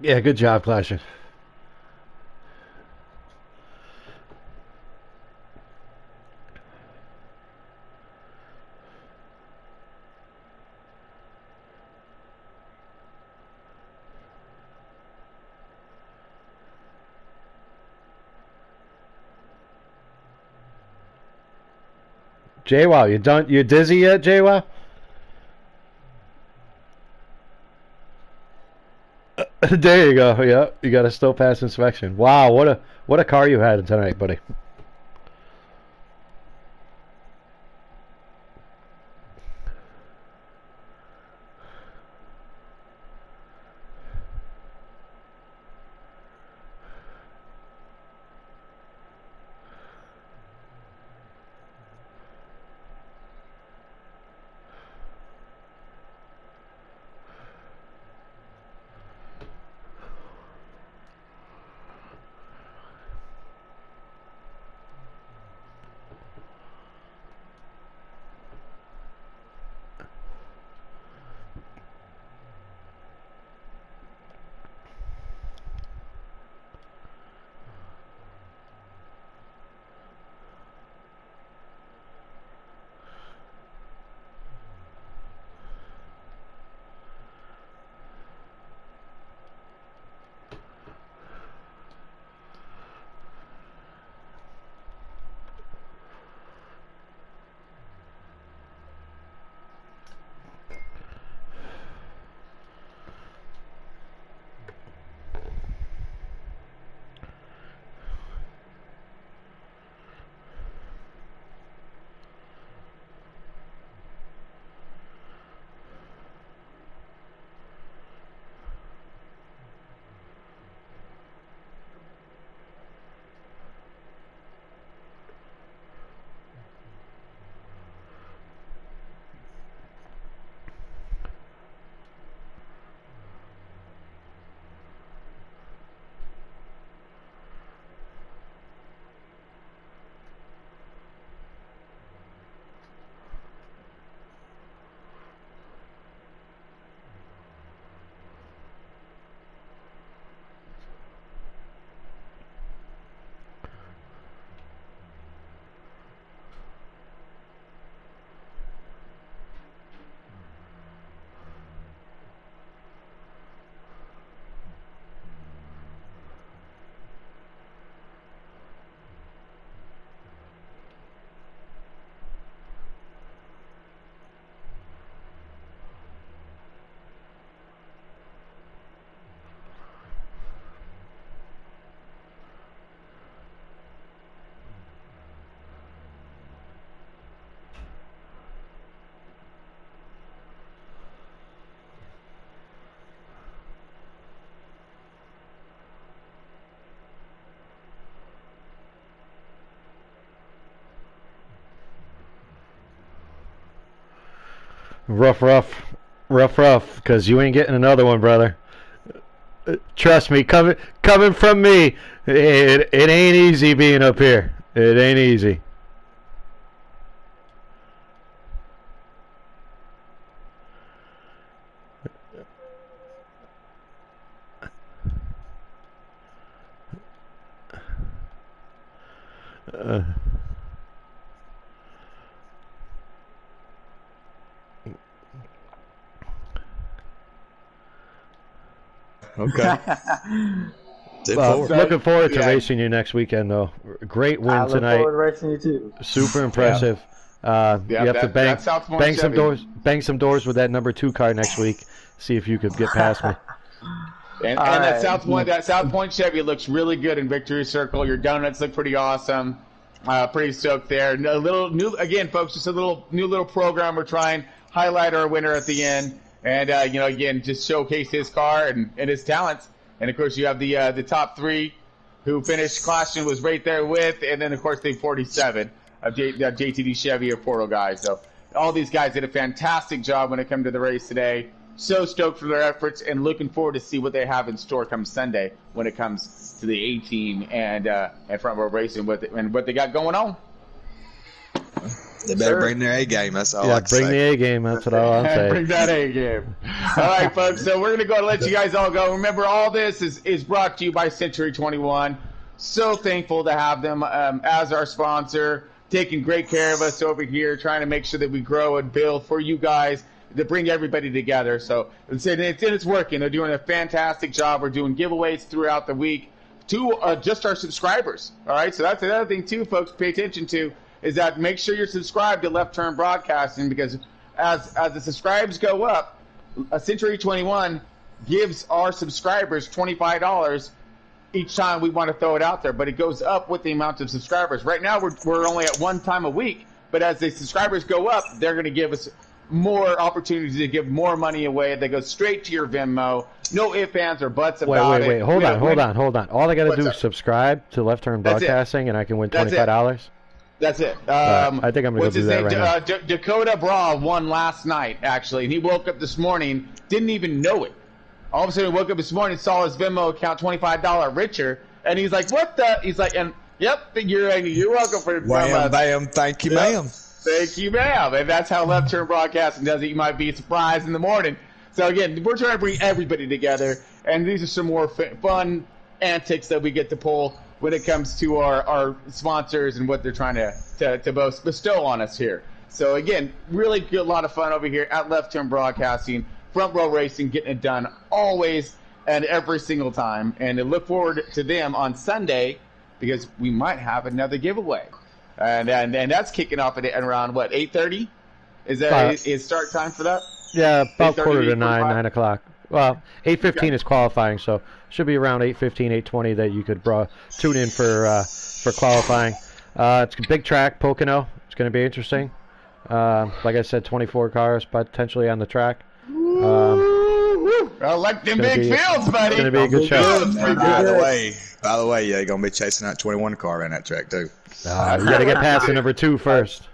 Yeah, good job, Clashing. JWoww, you done? You dizzy yet, JWoww? There you go. Yeah, you got to still pass inspection. Wow, what a car you had tonight, buddy. Rough, because you ain't getting another one, brother. Trust me, coming from me, it ain't easy being up here. It ain't easy. Okay. Looking forward to racing you next weekend, though. Great win tonight. I look forward to racing you too. Super impressive. You have to bang some doors with that number 2 car next week. See if you could get past me. And that South Point Chevy looks really good in Victory Circle. Your donuts look pretty awesome. Pretty stoked there. A little new again, folks. Just a new little program we're trying. Highlight our winner at the end. And, again, just showcase his car and his talents. And, of course, you have the top 3 who finished. Clashing was right there with. And then, of course, the 47 of JTD Chevy or Portal guys. So all these guys did a fantastic job when it came to the race today. So stoked for their efforts and looking forward to see what they have in store come Sunday when it comes to the A-Team and front row racing and what they got going on. They better bring their A game. That's all I can bring say. the A game. That's what I'm saying. Bring that A game. All right, folks. So we're going to go and let you guys all go. Remember, all this is brought to you by Century 21. So thankful to have them as our sponsor, taking great care of us over here, trying to make sure that we grow and build for you guys to bring everybody together. So it's working. They're doing a fantastic job. We're doing giveaways throughout the week to just our subscribers. All right, so that's another thing too, folks. Pay attention to is that make sure you're subscribed to Left Turn Broadcasting, because as the subscribers go up, Century 21 gives our subscribers $25 each time we want to throw it out there, but it goes up with the amount of subscribers. Right now we're only at one time a week, but as the subscribers go up, they're going to give us more opportunities to give more money away. They go straight to your Venmo. No ifs, ands, or buts about it. Wait. Hold on. All I got to do is subscribe to Left Turn Broadcasting, and I can win $25. That's it. I think I'm going to go do that right now. Dakota Bra won last night, actually, and he woke up this morning, didn't even know it. All of a sudden, he woke up this morning, saw his Venmo account $25 richer, and he's like, "What the?" He's like, "And yep, you're welcome for Wham, bam, thank you, ma'am. Thank you, ma'am." And that's how Left Turn Broadcasting does it. You might be surprised in the morning. So again, we're trying to bring everybody together, and these are some more fun antics that we get to pull when it comes to our sponsors and what they're trying to bestow on us here. So again, really good, lot of fun over here at Left Turn Broadcasting, Front Row Racing, getting it done always and every single time. And I look forward to them on Sunday, because we might have another giveaway. And that's kicking off at around, what, 8:30? Is start time for that? Yeah, about 8:45 to 9 o'clock. Well, 8:15 is qualifying, so should be around 8:15, 8:20 that you could tune in for qualifying. It's a big track, Pocono. It's going to be interesting. Like I said, 24 cars potentially on the track. I like them big fields, buddy. It's going to be a good show. By the way, you're going to be chasing that 21 car around that track, too. You got to get past the number 2 first.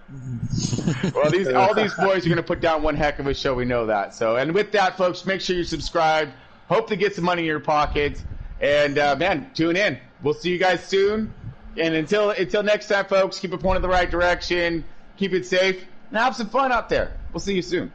Well, all these boys are going to put down one heck of a show. We know that. So, and with that, folks, make sure you're subscribed. Hope to get some money in your pockets. And, man, tune in. We'll see you guys soon. And until next time, folks, keep it pointed the right direction. Keep it safe. And have some fun out there. We'll see you soon.